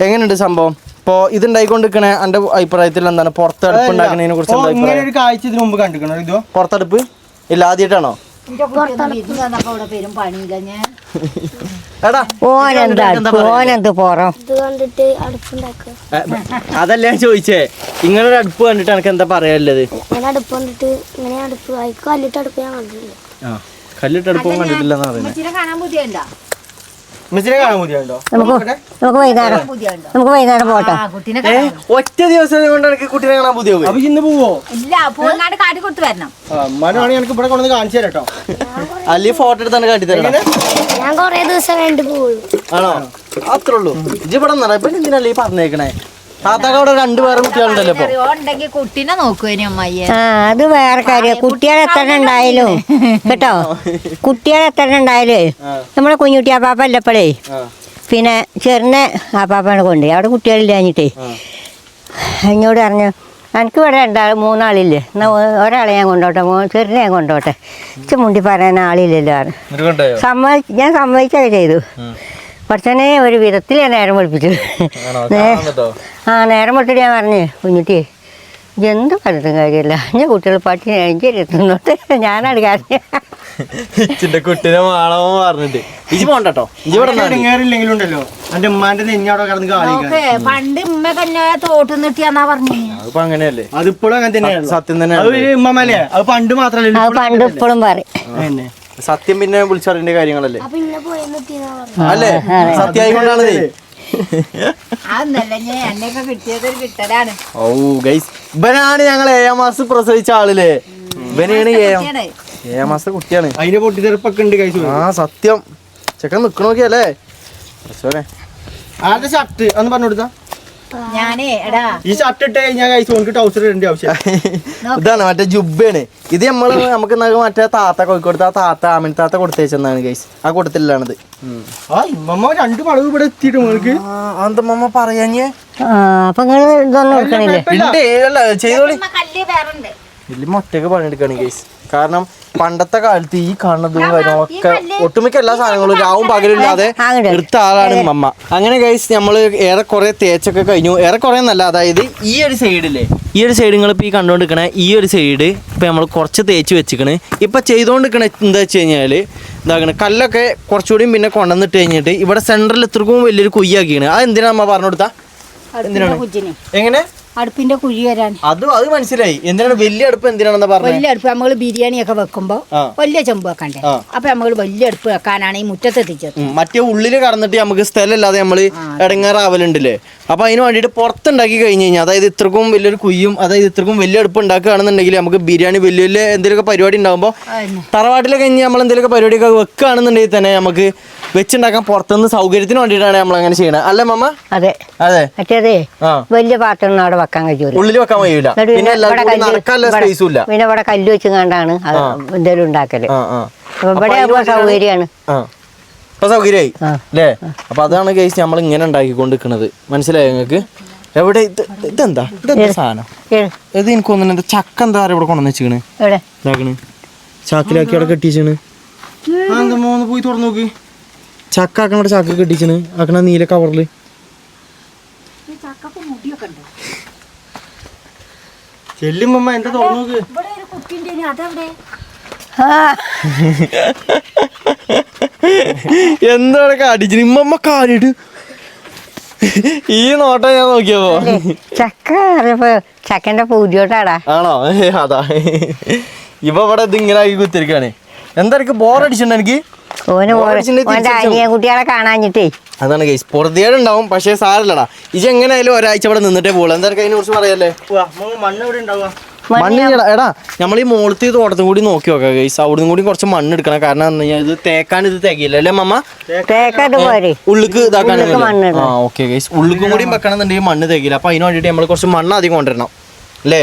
[SPEAKER 2] എങ്ങനെയുണ്ട് സംഭവം? ഇപ്പൊ ഇതുണ്ടായിക്കൊണ്ടിരിക്കണേ എന്റെ അഭിപ്രായത്തിൽ എന്താണ്? പുറത്തടുപ്പുണ്ടാക്കുന്നതിനെ കുറിച്ച്
[SPEAKER 6] ഒരു കാഴ്ച ഇതിനു മുമ്പ് കണ്ടിക്കണോ? ഇതോ
[SPEAKER 2] പുറത്തടുപ്പ് ഇല്ല ആദ്യമായിട്ടാണോ? എടാ
[SPEAKER 1] ഓനെന്ത് പോറോ
[SPEAKER 4] ഇത് കണ്ടിട്ട് അടുപ്പുണ്ടാക്കുക.
[SPEAKER 2] അതല്ല ഞാൻ ചോദിച്ചേ, ഇങ്ങനൊരു അടുപ്പ് കണ്ടിട്ട് എനിക്ക് എന്താ പറയാനുള്ളത്?
[SPEAKER 4] ഇങ്ങനെ അടുപ്പ് കണ്ടിട്ട് ഇങ്ങനെ അടുപ്പ് അതിക്ക് കല്ലിട്ട് അടുപ്പ് ഞാൻ കണ്ടിട്ടില്ല.
[SPEAKER 2] കല്ലിട്ട് അടുപ്പും കണ്ടിട്ടില്ലെന്നാ പറയുന്നത്.
[SPEAKER 3] കാണാൻ ബുദ്ധിയുണ്ടോ?
[SPEAKER 6] മിസ്സിനെ കാണാൻ മതിയുണ്ടോ?
[SPEAKER 1] നമുക്ക് വൈകുന്നേരം പോട്ടോ.
[SPEAKER 3] കുട്ടീനെ
[SPEAKER 2] ഒറ്റ ദിവസം കൊണ്ട് എനിക്ക് കുട്ടീനെ കാണാൻ പുതിയ
[SPEAKER 6] അപ്പൊ ഇന്ന് പോവോ?
[SPEAKER 3] ഇല്ല പോങ്ങാണ്ട് കാട്ടി കൊടുത്തു വരണം.
[SPEAKER 6] അമ്മാനാണ് എനിക്ക് ഇവിടെ കൊണ്ടുവന്ന് കാണിച്ചു തരാട്ടോ.
[SPEAKER 2] അല്ലെങ്കിൽ ഫോട്ടോ എടുത്താണ് കാട്ടിത്തരണം.
[SPEAKER 4] ഞാൻ കൊറേ ദിവസം കഴിഞ്ഞിട്ട് പോവുള്ളൂ.
[SPEAKER 2] ആണോ? അത്രേ ഉള്ളൂ. ഇജ്ജ് ഇവിടെ നിറ ഇപ്പൊ എന്തിനല്ലേ ഈ പറഞ്ഞേക്കണേ? താത്താക്ക് അവിടെ 2 വേറെ കുട്ടികളുണ്ടല്ലോ ഇപ്പൊ.
[SPEAKER 3] ഉണ്ടെങ്കിൽ കുട്ടീനെ നോക്കുവേനെ അമ്മായി.
[SPEAKER 1] അത് വേറെ കാര്യം. കുട്ടികളെ എത്ര ഉണ്ടായാലും കേട്ടോ, കുട്ടികളെ എത്ര ഉണ്ടായാലേ നമ്മളെ കുഞ്ഞുട്ടി ആപ്പാപ്പ അല്ലപ്പോഴേ പിന്നെ ചെറുനെ ആപ്പാപ്പാണ് കൊണ്ടുപോയി. അവിടെ കുട്ടികളില്ലാഞ്ഞിട്ടേ എന്നോട് പറഞ്ഞു എനിക്ക് ഇവിടെ 3 എന്നാ ഒരാളെ ഞാൻ കൊണ്ടോട്ടെ, ചെറുനെ ഞാൻ കൊണ്ടോട്ടെ. മുണ്ടി പറയാൻ ആളില്ലല്ലോ. ഞാൻ സമ്മതിച്ചൊക്കെ ചെയ്തു. കുറച്ചനെ ഒരു വിധത്തിൽ ഞാൻ നേരം പഠിപ്പിച്ചു. നേരം പൊട്ടിട്ട് ഞാൻ പറഞ്ഞു കുഞ്ഞുട്ടിയെ എന്ത് പറഞ്ഞിട്ടും കാര്യമില്ല, ഞാൻ കുട്ടികൾ പാട്ടി എഴുതിയിരുന്നോട്ട് ഞാനാണ് കാര്യം.
[SPEAKER 2] കുട്ടീനെ വേണമോ പറഞ്ഞിട്ട് ഇജി പോണ്ടോ.
[SPEAKER 6] ഇല്ലെങ്കിലും ഉണ്ടല്ലോ എന്റെ ഉമ്മാന്റെ നെഞ്ഞവിടെ കിടന്ന് കാണിക്കാൻ.
[SPEAKER 3] പണ്ട് ഉമ്മ കല്യാ തോട്ട് നിട്ടിയാന്നാ പറഞ്ഞു.
[SPEAKER 2] അതിപ്പോ അങ്ങനെയല്ലേ?
[SPEAKER 6] അതിപ്പോഴും അങ്ങനെ തന്നെയാണ്.
[SPEAKER 2] സത്യം തന്നെ.
[SPEAKER 6] ഉമ്മല്ലേ അത് പണ്ട് മാത്രല്ല,
[SPEAKER 1] അത് പണ്ട് ഇപ്പോഴും പറയും.
[SPEAKER 2] സത്യം പിന്നെ വിളിച്ചറിയേണ്ട കാര്യങ്ങളല്ലേ
[SPEAKER 4] അപ്പൊ ഇന്നെ പോയി നിർത്തിയെന്നാ പറഞ്ഞു.
[SPEAKER 2] അല്ലേ? സത്യമായിക്കൊണ്ടാണ്.
[SPEAKER 3] അതൊന്നല്ല ഞാൻ എന്നെയൊക്കെ കിട്ടിയത് ഒരു കിട്ടലാണ്.
[SPEAKER 2] ഓ ഗൈസ്, ഇവനാണ് ഞങ്ങൾ 7 മാസം പ്രസവിച്ച ആളില്ലേ? ഇവനാണ് 7 മാസത്തെ കുട്ടിയാണ്.
[SPEAKER 6] അതിന്റെ പൊട്ടിത്തെറുപ്പൊക്കെ ഉണ്ട് കഴിച്ചു.
[SPEAKER 2] ആ സത്യം. ചെക്കൻ നിക്കണോക്കിയല്ലേ?
[SPEAKER 6] ആരുടെ ഷർട്ട് ഒന്ന് പറഞ്ഞു കൊടുത്താ?
[SPEAKER 3] ഞാനേ എടാ
[SPEAKER 6] ഈ ഷർട്ട് ഇട്ട് കഴിഞ്ഞാൽ കഴിച്ചു ഓർക്ക് ട്രൗസർ ഇടേണ്ട ആവശ്യം.
[SPEAKER 2] ഇതാണ് മറ്റേ ജുബാണ് ഇത്. നമുക്ക് മറ്റേ താത്ത കോഴിക്കോട് താത്ത ആമിൻ താത്ത കൊടുത്തേച്ചെന്നാണ് ഗൈസ്. ആ കൊടുത്തില്ലാണിത്.
[SPEAKER 6] ആ ഇമ്മ 2 പടവ് ഇവിടെ എത്തിയിട്ട് നിങ്ങൾക്ക്
[SPEAKER 2] അന്തമ്മ പറയാഞ്ഞേ
[SPEAKER 1] അപ്പൊ നിങ്ങൾ ഇതൊന്നും എടുക്കണില്ലേ?
[SPEAKER 2] ചെയ്തോളി.
[SPEAKER 3] കല്ല് വേറുണ്ട്.
[SPEAKER 2] വലിയ ഒറ്റക്ക് പണിയെടുക്കാണ് ഗൈസ്. കാരണം പണ്ടത്തെ കാലത്ത് ഈ കാണുന്നതും കാര്യങ്ങളൊക്കെ ഒട്ടുമിക്ക എല്ലാ സാധനങ്ങളും രാവും പകലില്ലാതെ എടുത്ത ആളാണ് മമ്മ. അങ്ങനെ ഗൈസ് നമ്മള് ഏറെക്കുറെ തേച്ചൊക്കെ കഴിഞ്ഞു. ഏറെക്കുറെ എന്നല്ല, അതായത് ഈ ഒരു സൈഡില്ലേ, ഈ ഒരു സൈഡ് നിങ്ങളിപ്പോൾ ഈ കണ്ടുകൊണ്ടിരിക്കണേ ഈ ഒരു സൈഡ് ഇപ്പം നമ്മൾ കുറച്ച് തേച്ച് വെച്ചിക്കണ്. ഇപ്പം ചെയ്തുകൊണ്ടിരിക്കണ എന്താ വെച്ച് കഴിഞ്ഞാൽ ഇതാകണം കല്ലൊക്കെ കുറച്ചുകൂടിയും പിന്നെ കൊണ്ടുവന്നിട്ട് കഴിഞ്ഞിട്ട് ഇവിടെ സെൻറ്ററിൽ ഇത്രക്കും വലിയൊരു കുയ്യാക്കിയാണ്. അത് എന്തിനാ അമ്മ പറഞ്ഞു കൊടുത്താ?
[SPEAKER 3] അടുപ്പിന്റെ കുജിന്
[SPEAKER 2] എങ്ങനെ
[SPEAKER 3] അടുപ്പിന്റെ കുഴി വരാൻ
[SPEAKER 2] അത് മനസ്സിലായി. എന്തിനാണ് വലിയ അടുപ്പ് എന്തിനാണെന്ന് പറഞ്ഞത്?
[SPEAKER 3] വലിയ അടുപ്പ് നമ്മള് ബിരിയാണി ഒക്കെ വെക്കുമ്പോ വലിയ ചെമ്പ് വെക്കണ്ടേ, അപ്പൊ നമ്മള് വലിയ അടുപ്പ് വെക്കാനാണ് ഈ മുറ്റത്ത് എത്തിച്ചത്.
[SPEAKER 2] മറ്റേ ഉള്ളില് കടന്നിട്ട് നമുക്ക് സ്ഥലമില്ലാതെ നമ്മള് ഇടങ്ങാറാവലുണ്ടല്ലേ. അപ്പൊ അതിന് വേണ്ടിട്ട് പുറത്തുണ്ടാക്കി കഴിഞ്ഞ് കഴിഞ്ഞാൽ, അതായത് ഇത്രക്കും വലിയൊരു കുയ്യും, അതായത് ഇത്രക്കും വലിയ അടുപ്പ് ഉണ്ടാക്കുകയാണെന്നുണ്ടെങ്കിൽ നമുക്ക് ബിരിയാണി വലിയ വലിയ എന്തെങ്കിലുമൊക്കെ പരിപാടി ഉണ്ടാകുമ്പോൾ തറവാട്ടിലൊക്കെ കഴിഞ്ഞ് നമ്മൾ എന്തെങ്കിലുമൊക്കെ പരിപാടിയൊക്കെ വെക്കുകയാണെന്നുണ്ടെങ്കിൽ തന്നെ നമുക്ക് വെച്ചുണ്ടാക്കാൻ പുറത്തുനിന്ന് സൗകര്യത്തിന് വേണ്ടിയിട്ടാണ് നമ്മൾ അങ്ങനെ ചെയ്യണത് അല്ലേ മമ്മ?
[SPEAKER 1] അതെ
[SPEAKER 2] അതെ.
[SPEAKER 1] മറ്റേതേ വലിയ പാത്രം അവിടെ വെക്കാൻ കഴിയൂല,
[SPEAKER 2] ഉള്ളിൽ വെക്കാൻ കഴിയൂല, പിന്നെ എല്ലാവർക്കും നടക്കാനുള്ള സ്പേസും ഇല്ല.
[SPEAKER 1] പിന്നെ ഇവിടെ കല്ല് വെച്ച് കണ്ടാണ് എന്തെങ്കിലും ഉണ്ടാക്കല്. ഇവിടെ സൗകര്യമാണ്.
[SPEAKER 2] ഇപ്പൊ സൗകര്യമായി അല്ലേ? അപ്പൊ അതാണ് കേസ് നമ്മൾ ഇങ്ങനെ ഉണ്ടാക്കിക്കൊണ്ടിരിക്കുന്നത്. മനസ്സിലായോ നിങ്ങൾക്ക്? എവിടെ ഇതെന്താ സാധനം? ഇത് എനിക്ക് തോന്നുന്നു എന്താ ചക്ക എന്താ ഇവിടെ കൊണ്ടുവന്ന് വെച്ചിക്കണ്, ഇതാക്കണ് ചാക്കിലാക്കി അവിടെ കെട്ടിച്ചാണ്. പോയി തുറന്നു നോക്ക്. ചക്ക ആക്കണ ചാക്ക് കെട്ടിച്ചാണ്, ആക്കണ നീല കവറില്. ചെല്ലുമ്പോ എന്താ തുറന്നു നോക്ക്. എന്താണ് കാടിച്ചു ഇമ്മ കാലിട്ട് ഈ നോട്ടം ഞാൻ നോക്കിയപ്പോ
[SPEAKER 1] ചക്ക ചക്കന്റെ പൂതിയോട്ടാടാ.
[SPEAKER 2] ആണോ? അതാ ഇപ്പൊ ഇവിടെ ഇത് ഇങ്ങനെ ആക്കി കുത്തിരിക്കാണ്. എന്താ എനിക്ക് ബോറടിച്ചിട്ടുണ്ട് എനിക്ക്.
[SPEAKER 1] അനിയൻ കുട്ടികളെ കാണാഞ്ഞിട്ടേ
[SPEAKER 2] അതാണ് കേസ്. പൊറുതിയേടുണ്ടാവും, പക്ഷേ സാരല്ലടാ. ഇത് എങ്ങനെയായാലും ഒരാഴ്ച ഇവിടെ നിന്നിട്ടേ പോകുള്ളൂ. എന്താ അതിനെ കുറിച്ച് പറയാല്ലേ?
[SPEAKER 6] മണ്ണ് എവിടെ ഉണ്ടാവുക?
[SPEAKER 2] മണ്ണ് എടാ നമ്മൾ ഈ മോളത്തെ തോട്ടത്തും കൂടി നോക്കി നോക്കാം കേസ്. അവിടുന്ന് കൂടി കുറച്ച് മണ്ണ് എടുക്കണം. കാരണം എന്താ കഴിഞ്ഞാൽ ഇത് തേക്കാൻ ഇത് തേക്കില്ല അല്ലേ മമ്മ? ഉള്ളിക്ക് ഇതാക്കാൻ. ആ ഓക്കെ കേസ്. ഉള്ളിക്കും കൂടി വെക്കണം എന്നുണ്ടെങ്കിൽ മണ്ണ് തേക്കില്ല. അപ്പൊ അതിന് വേണ്ടിട്ട് നമ്മൾ കുറച്ച് മണ്ണ് അധികം കൊണ്ടുവരണം അല്ലേ?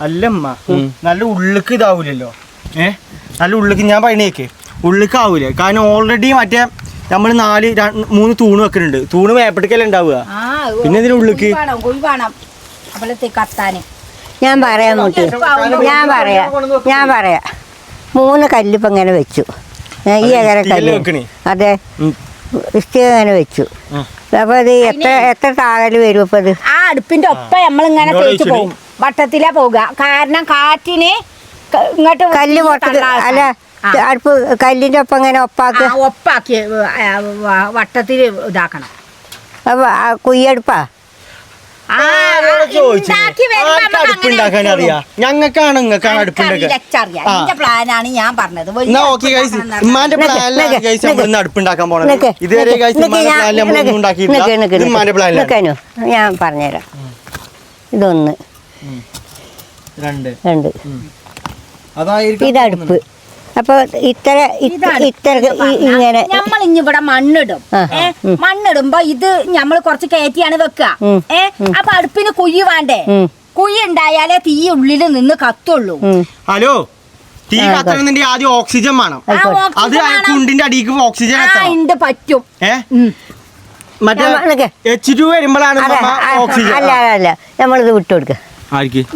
[SPEAKER 6] അല്ലമ്മ നല്ല ഉള്ളിക്ക് ഇതാവൂലല്ലോ. നല്ല ഉള്ളിക്ക് ഞാൻ പണിയേക്ക് ഉള്ളിക്ക് ആവൂലേ. കാരണം ഓൾറെഡി മറ്റേ നമ്മൾ 3 തൂണ് വെക്കുന്നുണ്ട്. തൂണ് മേപ്പട്ടിക്കല്ലേ ഉണ്ടാവുക, പിന്നെ ഇതിന് ഉള്ളിക്ക്
[SPEAKER 3] കത്താന്.
[SPEAKER 1] ഞാൻ പറയാം ഞാൻ പറയാ 3 കല്ലിപ്പം ഇങ്ങനെ വെച്ചു. ഈ അകര കല്ല് അതെ ഇഷ്ടിക ഇങ്ങനെ വെച്ചു. അപ്പൊ അത് എത്ര താകല് വരും? അപ്പൊ അത്
[SPEAKER 3] ആ അടുപ്പിന്റെ ഒപ്പം നമ്മളിങ്ങനെ തേച്ച് പോകും, വട്ടത്തിലാ പോവുക. കാരണം കാറ്റിന് ഇങ്ങോട്ട്
[SPEAKER 1] കല്ല് പുറത്ത് അല്ല അടുപ്പ് കല്ലിന്റെ ഒപ്പം ഇങ്ങനെ
[SPEAKER 3] ഒപ്പാക്കി വട്ടത്തില് ഇതാക്കണം.
[SPEAKER 1] അപ്പൊ കുയ്യടുപ്പാ
[SPEAKER 6] അടുപ്പുണ്ടാക്കാൻ അറിയാം. ഞങ്ങൾക്കാണ് നിങ്ങൾക്കാണ് അടുപ്പുണ്ടാക്കാൻ
[SPEAKER 3] പ്ലാനാണ് ഞാൻ പറഞ്ഞത്.
[SPEAKER 6] ഉമ്മാന്റെ പ്ലാനിലാണ് അടുപ്പുണ്ടാക്കാൻ പോണത്. ഇതുവരെ
[SPEAKER 1] ഞാൻ പറഞ്ഞുതരാം. ഇതൊന്ന്, 2 ഇതടുപ്പ്. അപ്പൊ ഇങ്ങനെ
[SPEAKER 3] നമ്മൾ ഇനി ഇവിടെ മണ്ണിടും. മണ്ണിടുമ്പോ ഇത് നമ്മൾ കുറച്ച് കയറ്റിയാണ് വെക്കുക. അപ്പൊ അടുപ്പിന് കുഴി വേണ്ടേ? കുഴി ഉണ്ടായാലേ തീ ഉള്ളിൽ നിന്ന് കത്തുള്ളൂ.
[SPEAKER 6] ഹലോ, തീ കത്തണമെന്നുണ്ടെങ്കിൽ ആദ്യം ഓക്സിജൻ വേണം. അത് കുണ്ടിന്റെ അടിക്ക് ഓക്സിജൻ
[SPEAKER 3] ഉണ്ട് പറ്റും.
[SPEAKER 6] മറ്റേ H2 വരുമ്പോഴാണ് ഓക്സിജൻ.
[SPEAKER 1] അല്ല നമ്മളിത് വിട്ടുകൊടുക്ക.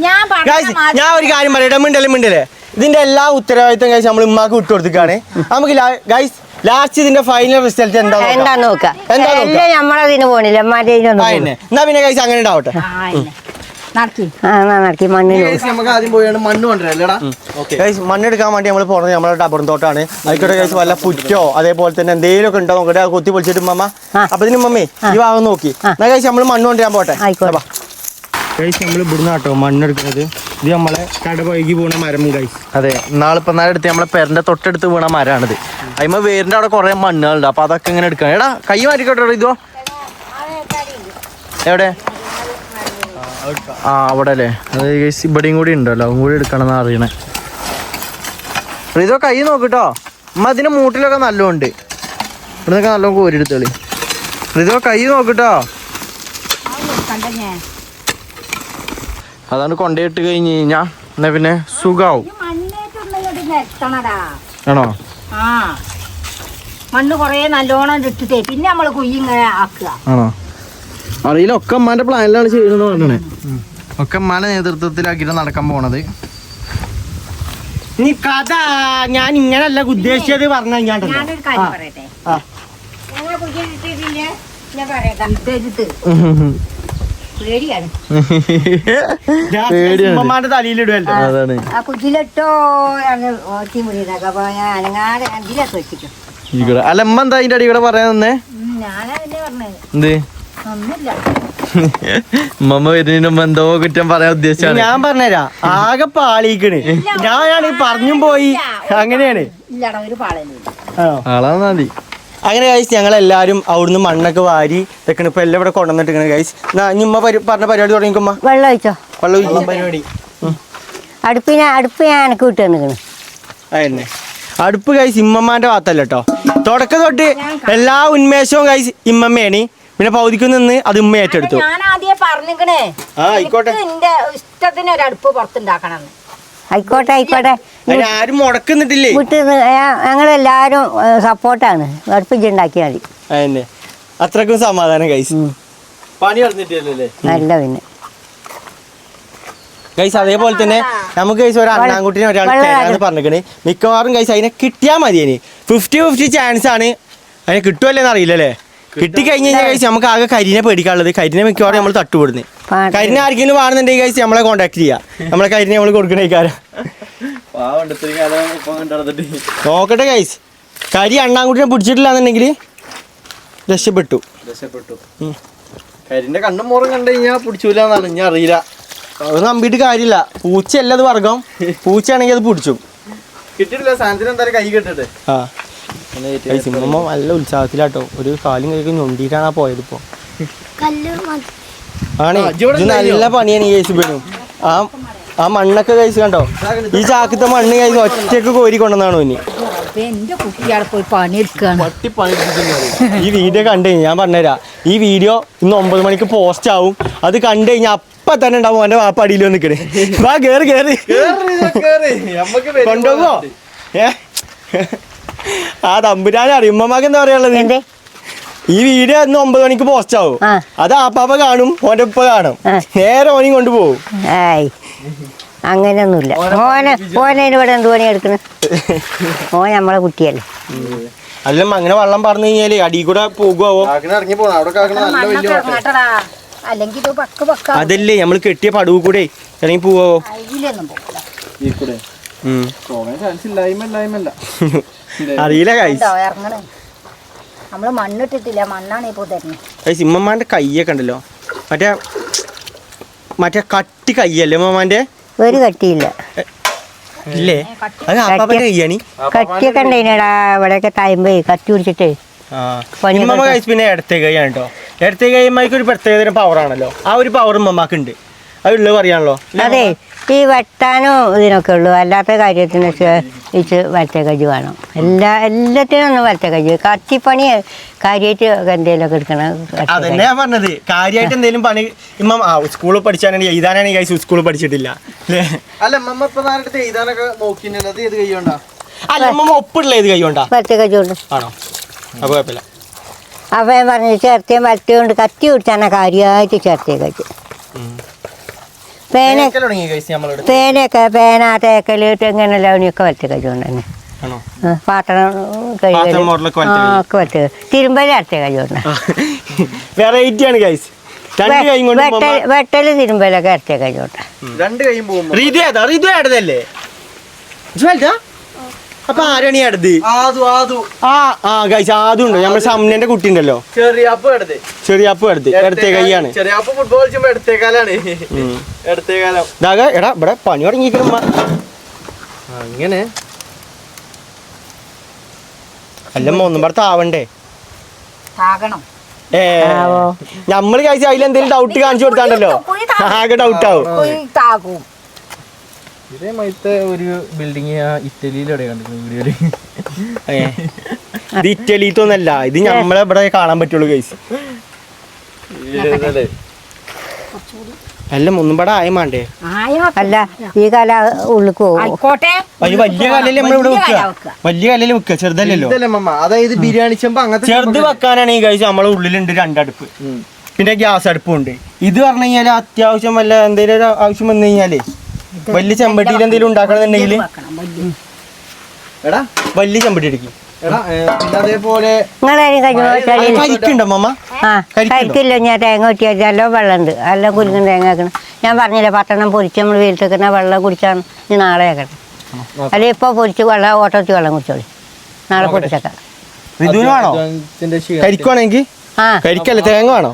[SPEAKER 6] ഞാൻ ഒരു കാര്യം പറയട്ടെ, മിണ്ടല്ലേ. ഇതിന്റെ എല്ലാ ഉത്തരവാദിത്തം കഴിച്ച് നമ്മൾ ഉമ്മാക്ക് വിട്ടുകൊടുത്തിക്കാണ്. നമുക്ക് ഗൈസ് ലാസ്റ്റ് ഇതിന്റെ ഫൈനൽ റിസൾട്ട് എന്താ
[SPEAKER 1] നോക്കാം. നമ്മളതിന് പോണില്ല.
[SPEAKER 6] എന്നാ പിന്നെ കഴിച്ച് അങ്ങനെ ഉണ്ടാവട്ടെ. മണ്ണെടുക്കാൻ വേണ്ടി നമ്മൾ പോണത് നമ്മളെ ഡബർ തോട്ടാണ്. അതിക്കോട്ടെ കഴിച്ച് വല്ല പുറ്റോ അതേപോലെ തന്നെ എന്തെങ്കിലും ഒക്കെ ഉണ്ടോ നോക്കട്ടെ. കൊത്തി പൊളിച്ചിട്ട് മമ്മ അപ്പൊ ഇതിന് മമ്മേ ഈ ഭാഗം നോക്കി എന്നാ കഴിച്ച് നമ്മൾ മണ്ണ് കൊണ്ടുവരാൻ പോട്ടെ. കഴിച്ച് നമ്മൾ ഇവിടുന്ന് കേട്ടോ മണ്ണെടുക്കുന്നത്. ഇത് നമ്മളെ കടപഴകി വീണ മരം കഴിച്ച്.
[SPEAKER 2] അതെ, നാളിപ്പോ എടുത്ത് നമ്മളെ പെരന്റെ തൊട്ടടുത്ത് വീണ മരമാണിത്. അതിമ്മ വേരിന്റെ അവിടെ കുറെ മണ്ണുകളുണ്ട്. അപ്പൊ അതൊക്കെ ഇങ്ങനെ എടുക്കണം. എടാ കൈ മാറ്റിക്കോട്ടെ. ഇതോ എവിടെ? ആ അവിടെ അല്ലേ? അത് ഇവിടെയും കൂടി ഉണ്ടല്ലോ, അതും കൂടി എടുക്കണം അറിയണേ. ഇതോ കൈ നോക്കിട്ടോ. അമ്മ അതിന്റെ മൂട്ടിലൊക്കെ നല്ലോണ്ട്. ഇവിടുന്നൊക്കെ നല്ലോണം കോരിയെടുത്തോളി. ഇതോ കൈ നോക്കിട്ടോ. അതാണ് കൊണ്ടയിട്ട് കഴിഞ്ഞ് കഴിഞ്ഞാ എന്നാ പിന്നെ സുഖാവും. ആണോ?
[SPEAKER 3] മണ്ണ് കൊറേ നല്ലോണം ഇട്ടിട്ടേ പിന്നെ നമ്മള് കുഴി ഇങ്ങനെ ആക്കുക.
[SPEAKER 2] ആണോ? അറിയില്ല, ഒക്കെ അമ്മാന്റെ പ്ലാനിലാണ് ചെയ്യുന്നത് പറഞ്ഞേ. ഒക്കെ അമ്മാന്റെ നേതൃത്വത്തിലാക്കിട്ട് നടക്കാൻ പോണത്.
[SPEAKER 6] ഈ കഥ ഞാൻ ഇങ്ങനല്ല ഉദ്ദേശിച്ചത് പറഞ്ഞു.
[SPEAKER 3] ഞാനൊരു കാര്യം പറയട്ടെ.
[SPEAKER 6] ഉമ്മമാന്റെ തലയിലിടുവല്ലോ.
[SPEAKER 2] അതാണ്
[SPEAKER 3] ആ കുജിലിട്ടോ ഓറ്റി മുറിയതൊക്കെ അനങ്ങാതെ അതിലൊക്കെ വെച്ചിട്ടു.
[SPEAKER 2] അല്ല അമ്മ എന്താ അതിന്റെ അടി കൂടെ പറയാൻ തന്നെ?
[SPEAKER 3] ഞാനതന്നെ പറഞ്ഞത്.
[SPEAKER 2] എന്ത്?
[SPEAKER 3] ഒന്നുമില്ല.
[SPEAKER 2] ഉമ്മ വരുന്നതിന് മുമ്പ് എന്തോ കുറ്റം പറയാൻ ഉദ്ദേശിച്ചാണ്.
[SPEAKER 6] ഞാൻ പറഞ്ഞുതരാ ആകെ പാളിക്കണ്. ഞാനാണ് പറഞ്ഞും പോയി അങ്ങനെയാണ്.
[SPEAKER 3] ഇല്ലടാ ഒരു പാളയില്ല.
[SPEAKER 2] ആളാ മതി.
[SPEAKER 6] അങ്ങനെ കഴിച്ച് ഞങ്ങളെല്ലാരും അവിടുന്ന് മണ്ണൊക്കെ വാരി ഇതൊക്കെ ഇപ്പൊ എല്ലാം ഇവിടെ കൊണ്ടുവന്നിട്ട് കഴിച്ച് ഉമ്മ പറഞ്ഞ പരിപാടി തുടങ്ങിക്കുമ്പോ
[SPEAKER 1] വെള്ളം ഒഴിച്ചോ.
[SPEAKER 6] വെള്ളം ഒഴിക്കും പരിപാടി.
[SPEAKER 1] അടുപ്പ് ഞാൻ എനക്ക് വിട്ട് തന്നിക്കണ്.
[SPEAKER 6] അതന്നെ അടുപ്പ് കഴിച്ച് ഇമ്മമാന്റെ ഭാഗത്തല്ല കേട്ടോ. തുടക്കം തൊട്ട് എല്ലാ ഉന്മേഷവും കഴിച്ച് ഇമ്മമ്മയാണ്. പിന്നെ പൗതിക്ക് നിന്ന് അത് ഉമ്മ ഏറ്റെടുത്തു.
[SPEAKER 3] ഞാൻ ആദ്യം പറഞ്ഞിക്കണേ
[SPEAKER 6] ആയിക്കോട്ടെ.
[SPEAKER 3] എന്റെ ഇഷ്ടത്തിന് ഒരു അടുപ്പ് പുറത്തുണ്ടാക്കണം.
[SPEAKER 1] ആയിക്കോട്ടെ ആയിക്കോട്ടെ.
[SPEAKER 6] അതിന് ആരും മുടക്കുന്നിട്ടില്ലേ.
[SPEAKER 1] വിട്ട് ഞങ്ങളെല്ലാരും സപ്പോർട്ടാണ്. അടുപ്പിച്ചുണ്ടാക്കിയാൽ മതി.
[SPEAKER 6] അതന്നെ അത്രക്കും സമാധാനം കഴിച്ച്
[SPEAKER 2] പണി നടന്നിട്ടില്ലല്ലേ?
[SPEAKER 1] നല്ല പിന്നെ
[SPEAKER 6] ഗൈസ് അതേപോലെ തന്നെ നമുക്ക് ഗൈസ് ഒരു അണ്ണാൻകുട്ടിനെ ഒരാൾ തരാന്ന് പറഞ്ഞിരിക്കണേ. മിക്കവാറും ഗൈസ് അതിനെ കിട്ടിയാൽ മതി. അതിന് 50-50 ചാൻസ് ആണ്. അതിനെ കിട്ടുമല്ലേന്ന് അറിയില്ലല്ലേ. കിട്ടിക്കഴിഞ്ഞ് കഴിഞ്ഞാൽ ഗൈസ് നമുക്ക് ആകെ കരിനെ പേടിക്കാനുള്ളത്. കരിനെ മിക്കവാറും നമ്മൾ തട്ടുപെടുന്നത്. കരിനെ ആർക്കെങ്കിലും വേണമെന്നുണ്ടെങ്കിൽ ഗൈസ് നമ്മളെ കോൺടാക്ട് ചെയ്യാം. നമ്മളെ കരിനെ നമ്മൾ കൊടുക്കണേക്കാരം. നോക്കട്ടെ ഗൈസ് കരി അണ്ണാൻകുട്ടിനെ പിടിച്ചിട്ടില്ലാന്നുണ്ടെങ്കിൽ രക്ഷപ്പെട്ടു.
[SPEAKER 2] കരിന്റെ കണ്ണും മോറും കണ്ടു കഴിഞ്ഞാൽ പിടിച്ചൂലെന്നാണ്. ഇനി അറിയില്ല.
[SPEAKER 6] അത് നമ്പിയിട്ട് കാര്യമില്ല. പൂച്ചയല്ല അത് വർഗം. പൂച്ചയാണെങ്കിൽ അത് പിടിച്ചു.
[SPEAKER 2] കിട്ടിയിട്ടില്ല സാധനത്തിന് എന്തായാലും കൈ കെട്ടിട്ട്.
[SPEAKER 6] ആ സിമ്മ നല്ല ഉത്സാഹത്തിലാട്ടോ. ഒരു കാലും കൈക്കും ഞൊണ്ടിയിട്ടാണ് പോയത് ഇപ്പൊ.
[SPEAKER 4] കല്ല് മതി.
[SPEAKER 6] ആണ് ഇത് നല്ല പണിയാണ് ഈ കേസ് പോലും. ആ മണ്ണൊക്കെ കഴിച്ച് കണ്ടോ. ഈ ചാക്കത്തെ മണ്ണ് കഴിച്ച് ഒറ്റക്ക് കോരി കൊണ്ടുവന്നാണോ ഇനി.
[SPEAKER 3] എന്റെ കുട്ടിയാടെ പോയി പണിയെടുക്കാണ്.
[SPEAKER 6] ഈ വീഡിയോ കണ്ടു കഴിഞ്ഞാൽ ഞാൻ പറഞ്ഞുതരാം. ഈ വീഡിയോ ഇന്ന് 9 മണിക്ക് പോസ്റ്റ് ആവും. അത് കണ്ടു കഴിഞ്ഞാൽ അപ്പൊ തന്നെ ഉണ്ടാവും എന്റെ വാപ്പ അടിയിൽ നിൽക്കണേ. വാ കേറി കേറി കൊണ്ടുപോകോ. ആ തമ്പുരാനെ അറിയും. ഉമ്മമാക്ക് എന്താ പറയാനുള്ളത്? ഈ വീഡിയോ ഇന്ന് 9 മണിക്ക് പോസ്റ്റ് ആവും. അത് ആപ്പാപ്പ കാണും. ഓന്റെ ഉപ്പ കാണും. നേരെ ഓനെയും കൊണ്ടുപോകും.
[SPEAKER 1] ഏയ് അങ്ങനെയൊന്നുമില്ല. ഓനെ ഇവിടെ എന്ത് പണി എടുക്കണേ? ഓൻ നമ്മളെ കുട്ടിയല്ലേ.
[SPEAKER 6] അല്ല അങ്ങനെ വെള്ളം പറഞ്ഞു കഴിഞ്ഞാല് അടി കൂടെ പോകുവോ.
[SPEAKER 2] ഇറങ്ങി പോണം. അവിടെ നല്ല വലിയ
[SPEAKER 3] കേട്ടടാ അല്ലെങ്കിൽ ഇത് പക്ക് പക്ക
[SPEAKER 6] അതല്ലേ നമ്മള് കെട്ടിയ പടവ് കൂടെ ഇറങ്ങി പോവോ.
[SPEAKER 3] അതിലൊന്നും പോകില്ല.
[SPEAKER 6] അറിയില്ല കൈസ്.
[SPEAKER 3] ഇറങ്ങണേ നമ്മള് മണ്ണിട്ടിട്ടില്ല. മണ്ണാണ് ഇപ്പൊ തരുന്നത്.
[SPEAKER 6] സിമ്മമ്മാന്റെ കയ്യൊക്കെ ഉണ്ടല്ലോ. മറ്റേ കട്ടി കയ്യല്ലേ ഉമ്മമാന്റെ.
[SPEAKER 1] ഒരു കട്ടിയില്ല.
[SPEAKER 6] ഇല്ലേ അത് ആപ്പാപ്പന്റെ കയ്യാണ്.
[SPEAKER 1] കട്ടിയൊക്കെ ഉണ്ടേനടാ ഇവിടെയൊക്കെ ടൈമ്പേ കത്തി പിടിച്ചിട്ടേ.
[SPEAKER 6] ഉമ്മമ്മ കഴിച്ച് പിന്നെ ഇടത്തെ കൈയാണ് കേട്ടോ. ഇടത്തെ കൈമാർക്ക് ഒരു പ്രത്യേകതരം പവറാണല്ലോ. ആ ഒരു പവർ ഉമ്മമാക്കുണ്ട്. അത് ഉള്ളത് പറയാണല്ലോ.
[SPEAKER 1] അതെ ഈ വെട്ടാനും ഇതിനൊക്കെ ഉള്ളൂ. അല്ലാത്ത കാര്യത്തിന് വെച്ച് വലത്തെ കജ്ജ് വേണം. എല്ലാത്തിനും ഒന്നും വലത്തെ കജ്ജ്. കത്തിപ്പണി കാര്യമായിട്ട് എന്തെങ്കിലുമൊക്കെ എടുക്കണം.
[SPEAKER 6] അതന്നെ ഞാൻ പറഞ്ഞത്. കാര്യമായിട്ട് എന്തെങ്കിലും പണി ഇമ്മ സ്കൂളിൽ പഠിച്ചാണെങ്കിൽ എഴുതാനാണെങ്കിൽ കഴിച്ച് സ്കൂളിൽ പഠിച്ചിട്ടില്ല അല്ലേ.
[SPEAKER 2] അല്ല അമ്മ ഇപ്പൊ നാളെ എഴുതാനൊക്കെ നോക്കിണ്ടല്ലോ. അത് ഏത് കൈയോണ്ടാ?
[SPEAKER 6] അല്ല ഉമ്മ ഒപ്പിട്ടുള്ള ഏത് കൈകൊണ്ടാ?
[SPEAKER 1] വലത്തെ കജ്ജ് കൊണ്ട്.
[SPEAKER 6] ആണോ? അപ്പൊ കുഴപ്പമില്ല.
[SPEAKER 1] അപ്പം ഞാൻ പറഞ്ഞു ചേർത്തയും വലത്തെ കൊണ്ട് കത്തി പിടിച്ചാണ് കാര്യമായിട്ട് ചേർത്തേ കജ്ജ്. പേനയൊക്കെ പേന തേക്കല് തെങ്ങനെല്ലാവണിയൊക്കെ വലത്തെ കജ്ജ് കൊണ്ട് തന്നെ. പാത്രം
[SPEAKER 6] മോഡലൊക്കെ
[SPEAKER 1] ഒക്കെ വലത്തെ തിരുമ്പല് അടുത്ത കജ്ജ് കൊണ്ട്.
[SPEAKER 6] വെറൈറ്റി ആണ് ഗൈസ്.
[SPEAKER 1] വെട്ടല് തിരുമ്പലൊക്കെ അടുത്ത കജ്ജ് കൊണ്ട്.
[SPEAKER 2] രണ്ട് കൈയും പോകുമ്പോ
[SPEAKER 6] ഋതുല്ലേ. അപ്പൊ ആരാണ് ഈ അടുത്ത്? ഗൈസ് ആദ്യം ഉണ്ടോ നമ്മുടെ സമ്നന്റെ കുട്ടി ഉണ്ടല്ലോ. ചെറിയാപ്പ് അടുത്ത് ഇടത്തേ കൈയാണ്.
[SPEAKER 2] ഫുട്ബോൾ കളിച്ചുമ്പോ ഇടത്തേക്കാലാണ്. ഇടത്തേക്കാലം
[SPEAKER 6] എടാ ഇവിടെ പണി തുടങ്ങിയിരിക്കണ
[SPEAKER 2] അങ്ങനെ.
[SPEAKER 6] അല്ലമ്മ ഒന്നും പറ താവണ്ടേ. നമ്മള് കഴിച്ച അതിലെന്തെങ്കിലും ഡൗട്ട് കാണിച്ചു കൊടുത്താണ്ടല്ലോ ആകെ ഡൗട്ടാവും.
[SPEAKER 2] ഇതേമാതിരത്തെ ഒരു ബിൽഡിങ് ഇറ്റലിയിലൂടെ കണ്ടിരുന്നു വീഡിയോയില്.
[SPEAKER 6] ഇത് ഇറ്റലിത്തൊന്നല്ല. ഇത് നമ്മളെ ഇവിടെ കാണാൻ പറ്റുള്ളൂ ഗൈസ്. അല്ല ഒന്നും പടം ആയമാണ്ടേ.
[SPEAKER 1] അല്ല ഈ കല ഉള്ളിക്ക് പോകും.
[SPEAKER 6] വലിയ കല്ലല്ലേ നമ്മളിവിടെ വെക്കുക. വലിയ കല്ലല്ലേ വെക്കുക. ചെറുതല്ലല്ലോ.
[SPEAKER 2] അതായത് ബിരിയാണി ചെമ്പ് അങ്ങനത്തെ
[SPEAKER 6] ചെറുത് വെക്കാനാണെങ്കിൽ കഴിച്ച് നമ്മളെ ഉള്ളിലുണ്ട് 2 അടുപ്പ്. പിന്നെ ഗ്യാസ് അടുപ്പും ഉണ്ട്. ഇത് പറഞ്ഞു കഴിഞ്ഞാൽ അത്യാവശ്യം വല്ല എന്തെങ്കിലും ആവശ്യം വന്നു കഴിഞ്ഞാലേ വലിയ ചെമ്പട്ടിയിൽ എന്തെങ്കിലും ഉണ്ടാക്കണമെന്നുണ്ടെങ്കിൽ വലിയ ചെമ്പട്ടി അടിക്കും.
[SPEAKER 2] അതേപോലെ
[SPEAKER 6] കരിക്കുണ്ടോ മമ്മ?
[SPEAKER 1] കരിക്കില്ല. ഞാൻ തേങ്ങ കുറ്റിയാൽ എല്ലാം വെള്ളമുണ്ട്. എല്ലാം കുരുങ്ങും തേങ്ങ ആക്കണം. ഞാൻ പറഞ്ഞില്ലേ 10 പൊരിച്ച് നമ്മൾ വെയിലത്തേക്കുന്ന വെള്ളം കുടിച്ചാണ് ഇനി നാളെ ആക്കണം. അല്ലെ ഇപ്പൊ പൊരിച്ച് വെള്ളം ഓട്ടോച്ച് വെള്ളം കുടിച്ചോളി. നാളെ പൊരിച്ചേക്കാം.
[SPEAKER 6] കരിക്കുവാണെങ്കിൽ കരിക്കല്ലേ തേങ്ങ വേണോ?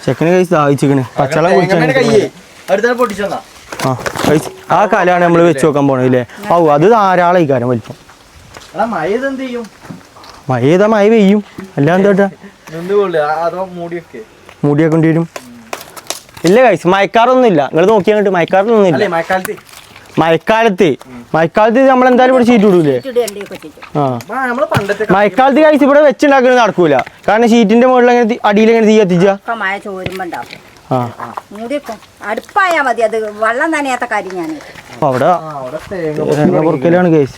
[SPEAKER 6] ചെക്കന് കൈസ് ദാഹിച്ചിക്കണ് പച്ചവെള്ളം കുടിച്ചാൽ
[SPEAKER 2] അടുത്ത പൊട്ടിച്ചെന്നാ
[SPEAKER 6] ആ കൈസ് ആ കാലാണ് നമ്മൾ വെച്ച് നോക്കാൻ പോണത് അല്ലേ ഓ അത് ധാരാളം ഈ കാലം വലിപ്പം
[SPEAKER 2] എടാ മഴ എന്ത് ചെയ്യും
[SPEAKER 6] മഴ ചെയ്താൽ മഴ പെയ്യും അല്ല എന്താ
[SPEAKER 2] നിന്ന് കൊള്ളു അതോ മൂടിയൊക്കെ
[SPEAKER 6] മൂടിയൊക്കെ കൊണ്ടുവരും ഇല്ല കൈസ് മഴക്കാറൊന്നും ഇല്ല നിങ്ങൾ നോക്കി അങ്ങോട്ട് മഴക്കാറൊന്നും ഇല്ല
[SPEAKER 2] അല്ലേ മഴക്കാലത്ത്
[SPEAKER 6] മഴക്കാലത്ത് നമ്മൾ എന്തായാലും ഇവിടെ ഷീറ്റ് ഇടൂലേ ആ
[SPEAKER 2] നമ്മള് പണ്ടത്തെ
[SPEAKER 6] മഴക്കാലത്ത് കഴിച്ച് ഇവിടെ വെച്ചുണ്ടാക്കുന്നത് നടക്കൂല കാരണം ഷീറ്റിന്റെ മുകളിൽ അങ്ങനെ അടിയിൽ എങ്ങനെ തീ കത്തിച്ച
[SPEAKER 3] ഇപ്പൊ മഴ ചോരുമ്പോ ഉണ്ടാവും
[SPEAKER 6] ആ
[SPEAKER 3] മൂടിയൊക്കെ അടുപ്പായാ മതി അത് വെള്ളം നനയാത്ത കാര്യം ഞാൻ
[SPEAKER 6] അപ്പൊ അവിടെ തേങ്ങ പൊറുക്കലാണ് കേസ്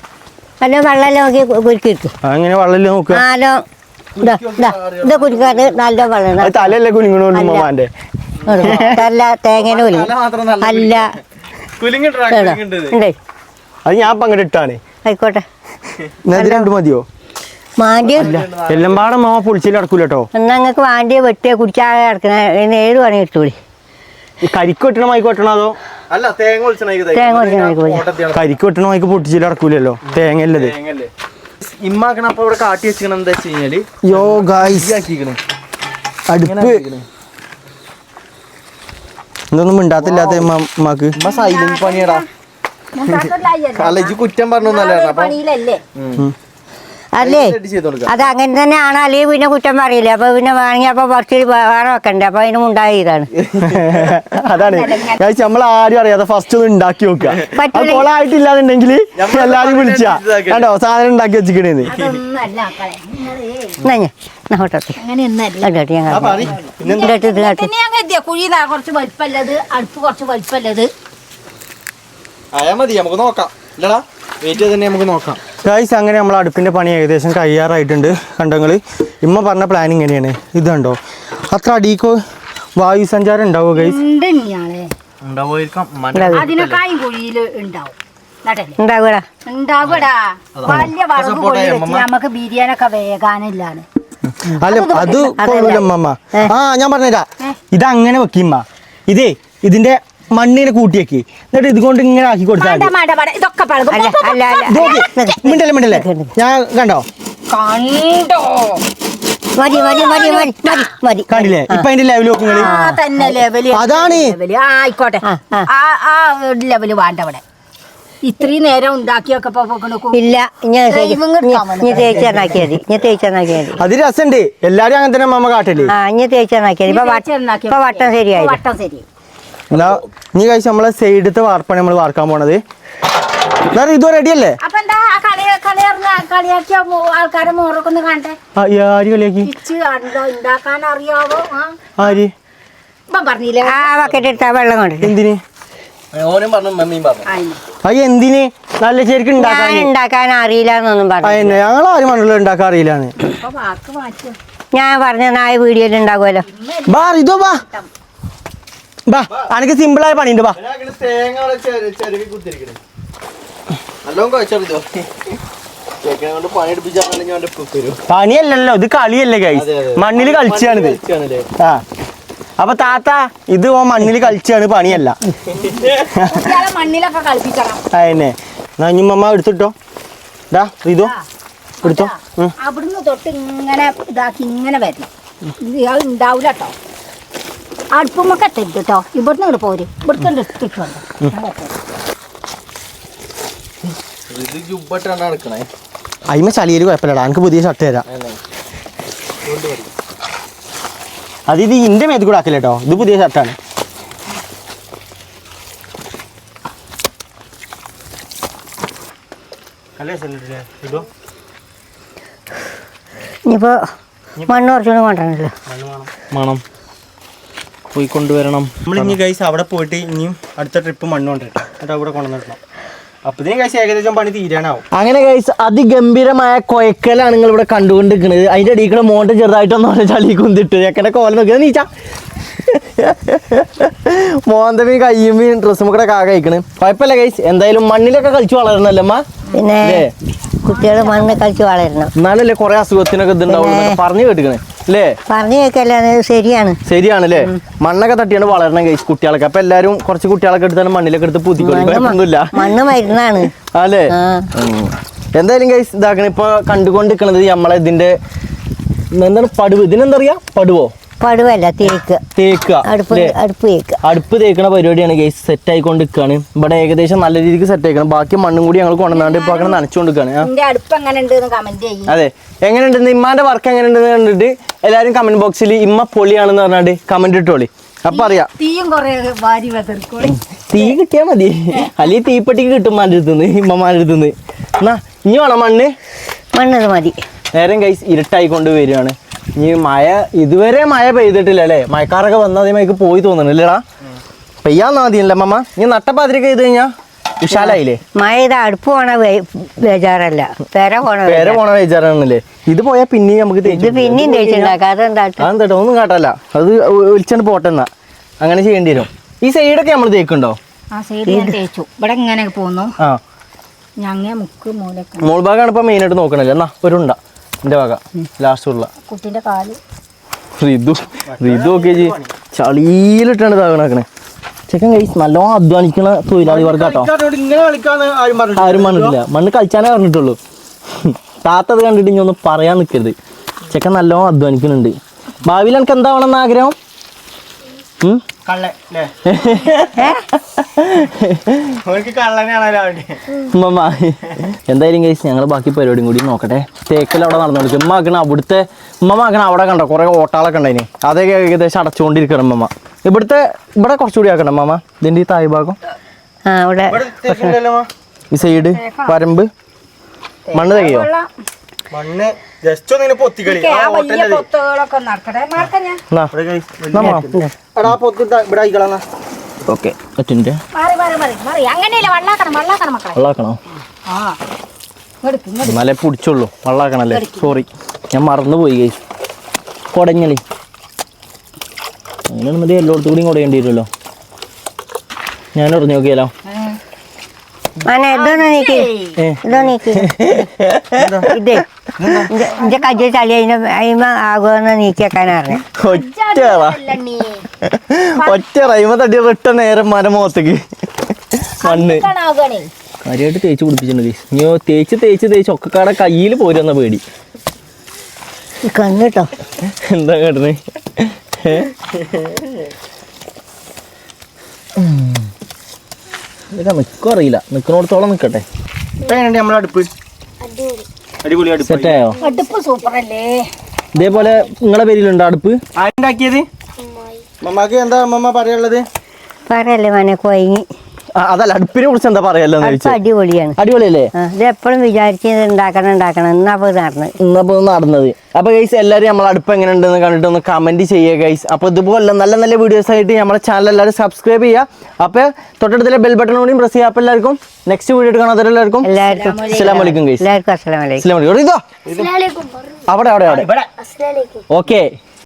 [SPEAKER 1] നല്ല വെള്ളം നോക്കി കുരുക്കിട്ട്
[SPEAKER 6] അങ്ങനെ വെള്ളം നോക്കുക
[SPEAKER 1] നാലോ ഇത് കുരുക്കാട്ട് നല്ല വെള്ളം
[SPEAKER 6] അത് തലയല്ലേ കുനിങ്ങണോണ്ട് ഉമ്മമാന്റെ
[SPEAKER 1] നല്ല തേങ്ങേനെ ഒലി അല്ല ഉണ്ട്
[SPEAKER 6] അത് ഞാൻ പങ്കെടു ഇട്ടാണ്
[SPEAKER 1] ആയിക്കോട്ടെ
[SPEAKER 6] ഇത് രണ്ടു മതിയോ
[SPEAKER 1] മാണ്ടി
[SPEAKER 6] എല്ലാം പാടെ മാ പൊളിച്ചിൽ നടക്കൂല കേട്ടോ
[SPEAKER 1] എന്നാ നിങ്ങൾക്ക് വാണ്ടിയെ വെട്ടിയെ കുടിച്ചാകെ കിടക്കണ ഏത് പണി എടുത്തോളി
[SPEAKER 6] ഈ കരിക്ക് വെട്ടണ മൈക്ക് വെട്ടണോ അതോ
[SPEAKER 2] അല്ല തേങ്ങ
[SPEAKER 1] തേങ്ങ ഒലിക്കണ
[SPEAKER 6] കരിക്ക് വെട്ടണ മൈക്ക് പൊട്ടിച്ചിൽ നടക്കൂലല്ലോ തേങ്ങ അല്ലത്
[SPEAKER 2] ഇമ്മാക്കണ അപ്പൊ ഇവിടെ കാട്ടി വെച്ചിക്കണ എന്താ വെച്ച് കഴിഞ്ഞാല്
[SPEAKER 6] യോ ഗായ്സ്
[SPEAKER 2] ആക്കിക്കണ്
[SPEAKER 6] അടുപ്പ് ഇതൊന്നും മിണ്ടാത്തില്ലാത്ത ഉമ്മക്ക്
[SPEAKER 2] ഇമ്മ സൈലന്റ് പണിയടാ അല്ല ഇജ്ജ് കുറ്റം പറഞ്ഞൊന്നല്ല അപ്പൊ
[SPEAKER 3] പണിയിലല്ലേ
[SPEAKER 1] അല്ലേ
[SPEAKER 2] ചെയ്ത് കൊടുക്കാം
[SPEAKER 1] അത് അങ്ങനെ തന്നെയാണ് അല്ലെങ്കിൽ പിന്നെ കുറ്റം പറയില്ല അപ്പൊ പിന്നെ വേണമെങ്കിൽ അപ്പൊ കുറച്ച് വേറെ വെക്കണ്ടേ അപ്പൊ അതിന് ഉണ്ടായതാണ്
[SPEAKER 6] അതാണ് ഗായ്സ് നമ്മൾ ആരും അറിയാതെ ഫസ്റ്റ് ഒന്ന് ഉണ്ടാക്കി നോക്കുക
[SPEAKER 1] പറ്റൂല.
[SPEAKER 6] അത് കൊളായിട്ടില്ലാന്നുണ്ടെങ്കിൽ എല്ലാരും വിളിച്ചാ കണ്ടോ സാധനം ഉണ്ടാക്കി വെച്ചിക്കണേന്ന്
[SPEAKER 3] അതൊന്നല്ല മക്കളെ നിങ്ങളേ
[SPEAKER 1] എന്നാ ഞാൻ ഹോട്ടത്തിൽ
[SPEAKER 3] അങ്ങനെയൊന്നല്ല
[SPEAKER 1] കണ്ടോട്ടെ ഞാൻ
[SPEAKER 3] പിന്നെ ഞാൻ കരുതിയ കുഴി കുറച്ച് വലിപ്പല്ലത് അടുപ്പ് കുറച്ച് വലിപ്പല്ലത്
[SPEAKER 2] ആയാ മതി നമുക്ക് നോക്കാം ഇല്ലടാ വെയിറ്റ് ചെയ്ത് തന്നെ നമുക്ക് നോക്കാം
[SPEAKER 6] ഗായ്സ് അങ്ങനെ നമ്മൾ അടുപ്പിന്റെ പണി ഏകദേശം കഴിയാറായിട്ടുണ്ട് കണ്ടങ്ങള് ഇമ്മ പറഞ്ഞ പ്ലാൻ ഇങ്ങനെയാണ് ഇത് കണ്ടോ അത്ര അടിക്കോ വായു സഞ്ചാരം ഉണ്ടാവോ ഗൈസ്
[SPEAKER 3] ഉണ്ട് ഇയാളെ
[SPEAKER 2] ഉണ്ടാവുമായിരിക്കാം
[SPEAKER 3] അതിനേക്കായും കുഴിയില് ഉണ്ടാവും നടല്ലേ
[SPEAKER 1] ഉണ്ടാകൂടാ
[SPEAKER 3] ഉണ്ടാകൂടാ വലിയ വറവ് കുഴി വെച്ച് നമുക്ക് ബിരിയാണൊക്കെ വേഗാനില്ലാണ്
[SPEAKER 6] അല്ല അത് കൊള്ളൂല അമ്മ ആ ഞാൻ പറഞ്ഞുതരാ ഇത് അങ്ങനെ വെക്കിമ്മ ഇതേ ഇതിന്റെ മണ്ണിനെ കൂട്ടിയേക്ക് എന്നിട്ട് ഇതുകൊണ്ട് ഇങ്ങനെ ആക്കി കൊടുത്താൽ മതി.
[SPEAKER 3] ഇതൊക്കെ പഴകും
[SPEAKER 1] അല്ല അല്ല അല്ല
[SPEAKER 6] ഇത് നോക്ക്. മിണ്ടല്ലേ മിണ്ടല്ലേ ഞാൻ കണ്ടോ
[SPEAKER 3] കണ്ടോ
[SPEAKER 1] മതി മതി മതി മതി മതി മതി
[SPEAKER 6] കണ്ടില്ലേ ഇപ്പൊ അതിന്റെ ലെവൽ നോക്കുങ്ങള്
[SPEAKER 3] ആ തന്നെ ലെവല്
[SPEAKER 6] അതാണ്.
[SPEAKER 3] ലെവല് ആ ആയിക്കോട്ടെ ആ ലെവല് വേണ്ട ഇവിടെ ഇത്രയും നേരം ഉണ്ടാക്കിയൊക്കെ
[SPEAKER 1] ഇല്ല ഞാൻ തേച്ചെന്നാക്കിയാൽ മതി ഞാൻ തേച്ചെന്നാക്കിയാൽ മതി
[SPEAKER 6] അത് രസമുണ്ട് എല്ലാരും അങ്ങനെ തന്നെ അമ്മ കാട്ടല്ലേ
[SPEAKER 1] ആ ഇനി തേച്ചെന്നാക്കിയാൽ മതി ഇപ്പൊ വട്ടം ശരിയായി
[SPEAKER 3] വട്ടം ശരി
[SPEAKER 6] എന്നാ നീ കഴിച്ച് നമ്മളെ സൈഡത്തെ വാർപ്പാണ് നമ്മൾ വാർക്കാൻ പോണത് എന്നാലും ഇത് റെഡി അല്ലേ
[SPEAKER 3] അപ്പൊ എന്താ കളിയാക്കിയ ആൾക്കാരെ മോറൊക്കെ ഒന്ന് കാണട്ടെ
[SPEAKER 6] ആര് കളിയാക്കി
[SPEAKER 3] ഇച്ച് ഉണ്ടാക്കാൻ അറിയാവോ
[SPEAKER 6] ആര്
[SPEAKER 3] ഇപ്പം പറഞ്ഞില്ലേ
[SPEAKER 1] ആ ബക്കറ്റ് എടുത്താ വെള്ളം കൊണ്ടിട്ട്
[SPEAKER 6] എന്തിന്
[SPEAKER 2] ഓനും പറഞ്ഞു മമ്മിയും പറഞ്ഞു
[SPEAKER 6] അത് എന്തിന് നല്ല ശരിക്കും
[SPEAKER 1] ഞാൻ
[SPEAKER 6] ഉണ്ടാക്കാൻ
[SPEAKER 1] ഉണ്ടാക്കാൻ അറിയില്ല എന്നൊന്നും പറഞ്ഞു
[SPEAKER 6] അതന്നെ ഞങ്ങൾ ആരും മണ്ണുള്ള ഉണ്ടാക്കാൻ അറിയില്ലാന്ന്
[SPEAKER 3] അപ്പൊ വാക്ക് മാറ്റും
[SPEAKER 1] ഞാൻ പറഞ്ഞ നായ വീഡിയോയിൽ ഉണ്ടാകുമല്ലോ
[SPEAKER 6] ബാ ഇതോ ബാ ബാ അനക്ക് സിമ്പിളായ പണിയുണ്ട് ബാ
[SPEAKER 2] തേങ്ങ ചെരുവി കുത്തിരിക്കണേ നല്ലോണം കഴിച്ചോ ചേക്കനെ കൊണ്ട് പണിയെടുപ്പിച്ചാണെങ്കിൽ അവന്റെ വരും
[SPEAKER 6] പണിയല്ലല്ലോ ഇത് കളിയല്ലേ ഗൈസ്
[SPEAKER 2] അതെ, അതെ.
[SPEAKER 6] മണ്ണിൽ കളിച്ചാണിത്
[SPEAKER 2] കളിച്ചാണല്ലേ?
[SPEAKER 6] ആ അപ്പൊ താത്ത ഇത് ഓ മണ്ണിൽ കളിച്ചാണ് പണിയല്ല
[SPEAKER 3] കുട്ടികളെ മണ്ണിലൊക്കെ കളിപ്പിക്കണം
[SPEAKER 6] അതന്നെ എന്നാ ഇനിമ്മ എടുത്തിട്ടോ ഡാ ഇതോ എടുത്തോ
[SPEAKER 3] അവിടുന്ന് തൊട്ട് ഇങ്ങനെ ഇതാക്കി ഇങ്ങനെ വരണം ഇത് ഉണ്ടാവൂല കേട്ടോ അടുപ്പുമ്മൊക്കെ എത്തരുത് കേട്ടോ ഇവിടുന്ന് ഇങ്ങോട്ട് പോര് ഇവിടുത്തെ എടുത്തിട്ടുണ്ട്
[SPEAKER 2] ഇത് ജുബട്ടാണ് നടക്കണേ
[SPEAKER 6] അയിമ ചളിയിൽ കുഴപ്പമില്ലടാ എനിക്ക് പുതിയ ഷർട്ട് തരാം അത് ഇത് ഇന്റെ മേത്ത് കൂടെ ആക്കില്ല കേട്ടോ ഇത് പുതിയ ഷർട്ടാണ്
[SPEAKER 1] ഇനിയിപ്പോ മണ്ണ് കുറച്ചുകൂടെ കൊണ്ടുവരണല്ലോ
[SPEAKER 2] മണം പോയി കൊണ്ടുവരണം
[SPEAKER 6] നമ്മൾ ഇനി ഗൈസ് അവിടെ പോയിട്ട് ഇനിയും അടുത്ത ട്രിപ്പ് മണ്ണ് കൊണ്ടിട്ട് എന്നിട്ട് അവിടെ കൊണ്ടുവന്നിടണം അപ്പൊ ഇതിന് ഗൈസ് ഏകദേശം പണി തീരാനാവും
[SPEAKER 2] അങ്ങനെ ഗൈസ് അതിഗംഭീരമായ കൊയക്കലാണ് നിങ്ങൾ ഇവിടെ കണ്ടുകൊണ്ടിരിക്കുന്നത് അതിന്റെ അടിയിൽ മോണ്ട ചെറുതായിട്ടൊന്നും ചളി കുന്തിട്ട് ചെക്കൻ്റെ കോലം നോക്കിയത് നീച്ച മോന്തമീ കയ്യുമീ ഡ്രസ്സും കൂടെ കാക കഴിക്കണ് കുഴപ്പമില്ല ഗൈസ് എന്തായാലും മണ്ണിലൊക്കെ കളിച്ചു വളരണല്ലേ അമ്മ
[SPEAKER 1] പിന്നെ കുട്ടികൾ മണ്ണ് കളിച്ച് വളരണം
[SPEAKER 2] എന്നാലല്ലേ കുറെ അസുഖത്തിനൊക്കെ ഇതുണ്ടാവും പറഞ്ഞു കേട്ടിക്കണേ അല്ലേ
[SPEAKER 1] പറഞ്ഞു കേൾക്കല്ല ശരിയാണ്
[SPEAKER 2] ശരിയാണല്ലേ മണ്ണൊക്കെ തട്ടിയാണ് വളരണം ഗൈസ് കുട്ടികളൊക്കെ അപ്പൊ എല്ലാരും കുറച്ച് കുട്ടികളൊക്കെ എടുത്താലും മണ്ണിലൊക്കെ എടുത്ത് പുതിക്കൊന്നുമില്ല
[SPEAKER 1] മണ്ണ് മരുന്നാണ്
[SPEAKER 2] അല്ലേ
[SPEAKER 1] ആ.
[SPEAKER 2] എന്തായാലും ഗൈസ് ഇതാക്കണ ഇപ്പൊ കണ്ടുകൊണ്ടിരിക്കണത് നമ്മളെ ഇതിന്റെ എന്താണ് പടുവ് ഇതിനെന്താ പറയാ പടുവോ
[SPEAKER 1] പടുവല്ല തേക്ക്
[SPEAKER 6] തേക്കുക
[SPEAKER 1] അടുപ്പ് തേക്ക്
[SPEAKER 6] അടുപ്പ് തേക്കണ പരിപാടിയാണ് ഗൈസ്. സെറ്റ് ആയിക്കൊണ്ട് നിൽക്കുകയാണ് ഇവിടെ. ഏകദേശം നല്ല രീതിക്ക് സെറ്റ് ആക്കണം. ബാക്കി മണ്ണും കൂടി ഞങ്ങൾ കൊണ്ടുവന്നാണ്ട് ഇപ്പൊ അങ്ങനെ നനച്ചുകൊണ്ടിരിക്കുകയാണ്.
[SPEAKER 3] എന്റെ അടുപ്പ് എങ്ങനെ ഉണ്ട് കമന്റ് ചെയ്യും.
[SPEAKER 6] അതെ, എങ്ങനെയുണ്ടെന്ന് ഇമ്മാന്റെ വർക്ക് എങ്ങനെയുണ്ടെന്ന് കണ്ടിട്ട് എല്ലാവരും കമന്റ് ബോക്സിൽ ഇമ്മ പൊളിയാണെന്ന് പറഞ്ഞാണ്ട് കമന്റ് ഇട്ടോളി. അപ്പൊ അറിയാം.
[SPEAKER 3] തീയും കൊറേ വാരി വെതർക്കോളി.
[SPEAKER 6] തീ കിട്ടിയാ മതി, അല്ലെങ്കിൽ തീപ്പെട്ടിക്ക് കിട്ടും മാൻ്റെ അടുത്തുനിന്ന്, ഇമ്മമാരുടെ അടുത്തുനിന്ന്. എന്നാ ഇനി വേണം
[SPEAKER 1] മണ്ണത് മതി.
[SPEAKER 6] നേരം ഗൈസ് ഇരുട്ടായിക്കൊണ്ട് വരികയാണ്. ഇനി മഴ ഇതുവരെ മഴ പെയ്തിട്ടില്ല അല്ലേ? മഴക്കാറൊക്കെ വന്നാൽ അതേമാതിരിക്ക് പോയി തോന്നുന്നില്ലടാ. പെയ്യാന്നാ മതിയല്ലേ അമ്മ? ഇനി നട്ടപ്പാതിരക്ക് ചെയ്ത് കഴിഞ്ഞാ വിശാലായില്ലേ?
[SPEAKER 1] മഴ ഇത് അടുപ്പ് പോണ ബേജാറല്ല, പെര പോണ
[SPEAKER 6] ബേജാറാണല്ലേ? ഇത് പോയാൽ പിന്നെയും നമുക്ക്
[SPEAKER 1] ഇത് പിന്നെയും തേച്ചുണ്ടാക്കാം.
[SPEAKER 6] അതെന്താട്ടോ ഒന്നും കാട്ടല്ല, അത് ഒലിച്ചാണ്ട് പോട്ടെന്നാ. അങ്ങനെ ചെയ്യേണ്ടി വരും. ഈ സൈഡൊക്കെ നമ്മൾ തേക്കുണ്ടോ?
[SPEAKER 3] ആ സൈഡ് ഞാൻ തേച്ചു. ഇവിടെ ഇങ്ങനെ പോന്നു.
[SPEAKER 6] ആ
[SPEAKER 3] ഞങ്ങ മുക്ക് മൂലൊക്കെ
[SPEAKER 6] മോൾ ഭാഗമാണ് ഇപ്പൊ മെയിനായിട്ട് നോക്കണല്ലേ. എന്നാ ഒരു ഉണ്ട എന്റെ ഭാഗ ലാസ്റ്റ് ഉള്ള
[SPEAKER 3] കുട്ടിന്റെ കാല്
[SPEAKER 6] റിതു ഒക്കെ ചളിയിലിട്ടാണ് താകണാക്കണേ. ചെക്കൻ കൈസ് നല്ലോണം അധ്വാനിക്കണ തൊഴിലാളി വർക്കാട്ടോ. ആരും പറഞ്ഞിട്ടില്ല, മണ്ണ് കളിച്ചാനേ പറഞ്ഞിട്ടുള്ളൂ. താത്ത അത് കണ്ടിട്ട് ഇനി ഒന്നും പറയാൻ നിൽക്കരുത്. ചെക്കൻ നല്ലോണം അധ്വാനിക്കുന്നുണ്ട്. ഭാവിയിൽ എനിക്ക് എന്താ വേണമെന്ന് ആഗ്രഹം? എന്തായാലും കഴിച്ച് ഞങ്ങൾ ബാക്കി പരിപാടിയും കൂടി നോക്കട്ടെ. തേക്കൽ അവിടെ നടന്നുകൊടുക്കും. ഉമ്മ ആക്കണ അവിടെ കണ്ടോ കുറെ ഓട്ടാളൊക്കെ ഉണ്ടായിന്. അതൊക്കെ ഏകദേശം അടച്ചുകൊണ്ടിരിക്കണം അമ്മ. ഇവിടെ കുറച്ചുകൂടി ആക്കണം അമ്മ. ഇതിന്റെ ഈ തായ് ഭാഗം ഈ സൈഡ് വരമ്പ് മണ്ണ് തയ്യോ?
[SPEAKER 2] മണ്ണ് ജസ്റ്റ് ഒന്നിനെ പൊത്തിക്കളി.
[SPEAKER 6] ഓക്കെ ഒറ്റ വെള്ളാക്കണോ? നല്ല പിടിച്ചോളൂ. വെള്ളാക്കണല്ലേ? സോറി, ഞാൻ മറന്നുപോയി ഗൈസ്. കുടഞ്ഞളി അങ്ങനെ മതി. എല്ലായിടത്തും കൂടിയും കുടയേണ്ടി വരുമല്ലോ. ഞാൻ ഉറഞ്ഞു നോക്കിയാലോ?
[SPEAKER 1] കജ്ജ ചളി ആകുമെന്ന് നീക്കിയേക്കാനറിഞ്ഞ
[SPEAKER 6] ഒറ്റ റൈമ തട്ടി റിട്ട നേരം മരം മുഖത്തേക്ക് മണ്ണ് കാര്യമായിട്ട് തേച്ച് പിടിപ്പിച്ചിട്ടുണ്ട്. ഇനിയോ തേച്ച് ഒക്കെക്കാടെ കയ്യിൽ പോരുന്ന പേടി.
[SPEAKER 1] കണ്ണുട്ടോ
[SPEAKER 6] എന്താ കേട്ടത്? ഇതൊക്കെ നിൽക്കും അറിയില്ല. നിൽക്കുന്നിടത്തോളം നിൽക്കട്ടെ.
[SPEAKER 2] നമ്മളെ അടുപ്പ് അടിപൊളി അടുപ്പ്.
[SPEAKER 6] സെറ്റായോ?
[SPEAKER 3] അടുപ്പ് സൂപ്പർ അല്ലേ?
[SPEAKER 6] ഇതേപോലെ നിങ്ങളെ പേരിലുണ്ടോ അടുപ്പ്?
[SPEAKER 2] ആരുണ്ടാക്കിയത്? മമ്മക്ക് എന്താ അമ്മ പറയാനുള്ളത്?
[SPEAKER 1] പറയല്ലേ മനെ കൊയങ്ങി.
[SPEAKER 6] അതല്ല, അടുപ്പിനെ കുറിച്ച് എന്താ പറയാല്ലോ?
[SPEAKER 1] അടിപൊളിയാണ്.
[SPEAKER 6] അടിപൊളിയല്ലേ?
[SPEAKER 1] ഇത് എപ്പോഴും വിചാരിച്ചത് ഉണ്ടാക്കണം ഇന്നപ്പോ
[SPEAKER 6] നടന്നത്. അപ്പൊ ഗൈസ് എല്ലാവരും നമ്മളെ അടുപ്പ് എങ്ങനെ ഉണ്ടെന്ന് കണ്ടിട്ട് ഒന്ന് കമന്റ് ചെയ്യുക ഗൈസ്. അപ്പൊ ഇതുപോലെ നല്ല നല്ല വീഡിയോസ് ആയിട്ട് നമ്മളെ ചാനൽ എല്ലാവരും സബ്സ്ക്രൈബ് ചെയ്യുക. അപ്പൊ തൊട്ടടുത്തിലെ ബെൽ ബട്ടൺ കൂടി പ്രസ് ചെയ്യുക. അപ്പൊ എല്ലാവർക്കും നെക്സ്റ്റ് വീഡിയോ കാണാത്തവരെല്ലാവർക്കും അസ്സലാമു അലൈക്കും ഗൈസ്.
[SPEAKER 1] എല്ലാവർക്കും അസ്സലാമു അലൈക്കും.
[SPEAKER 6] അവിടെ ഓക്കെ.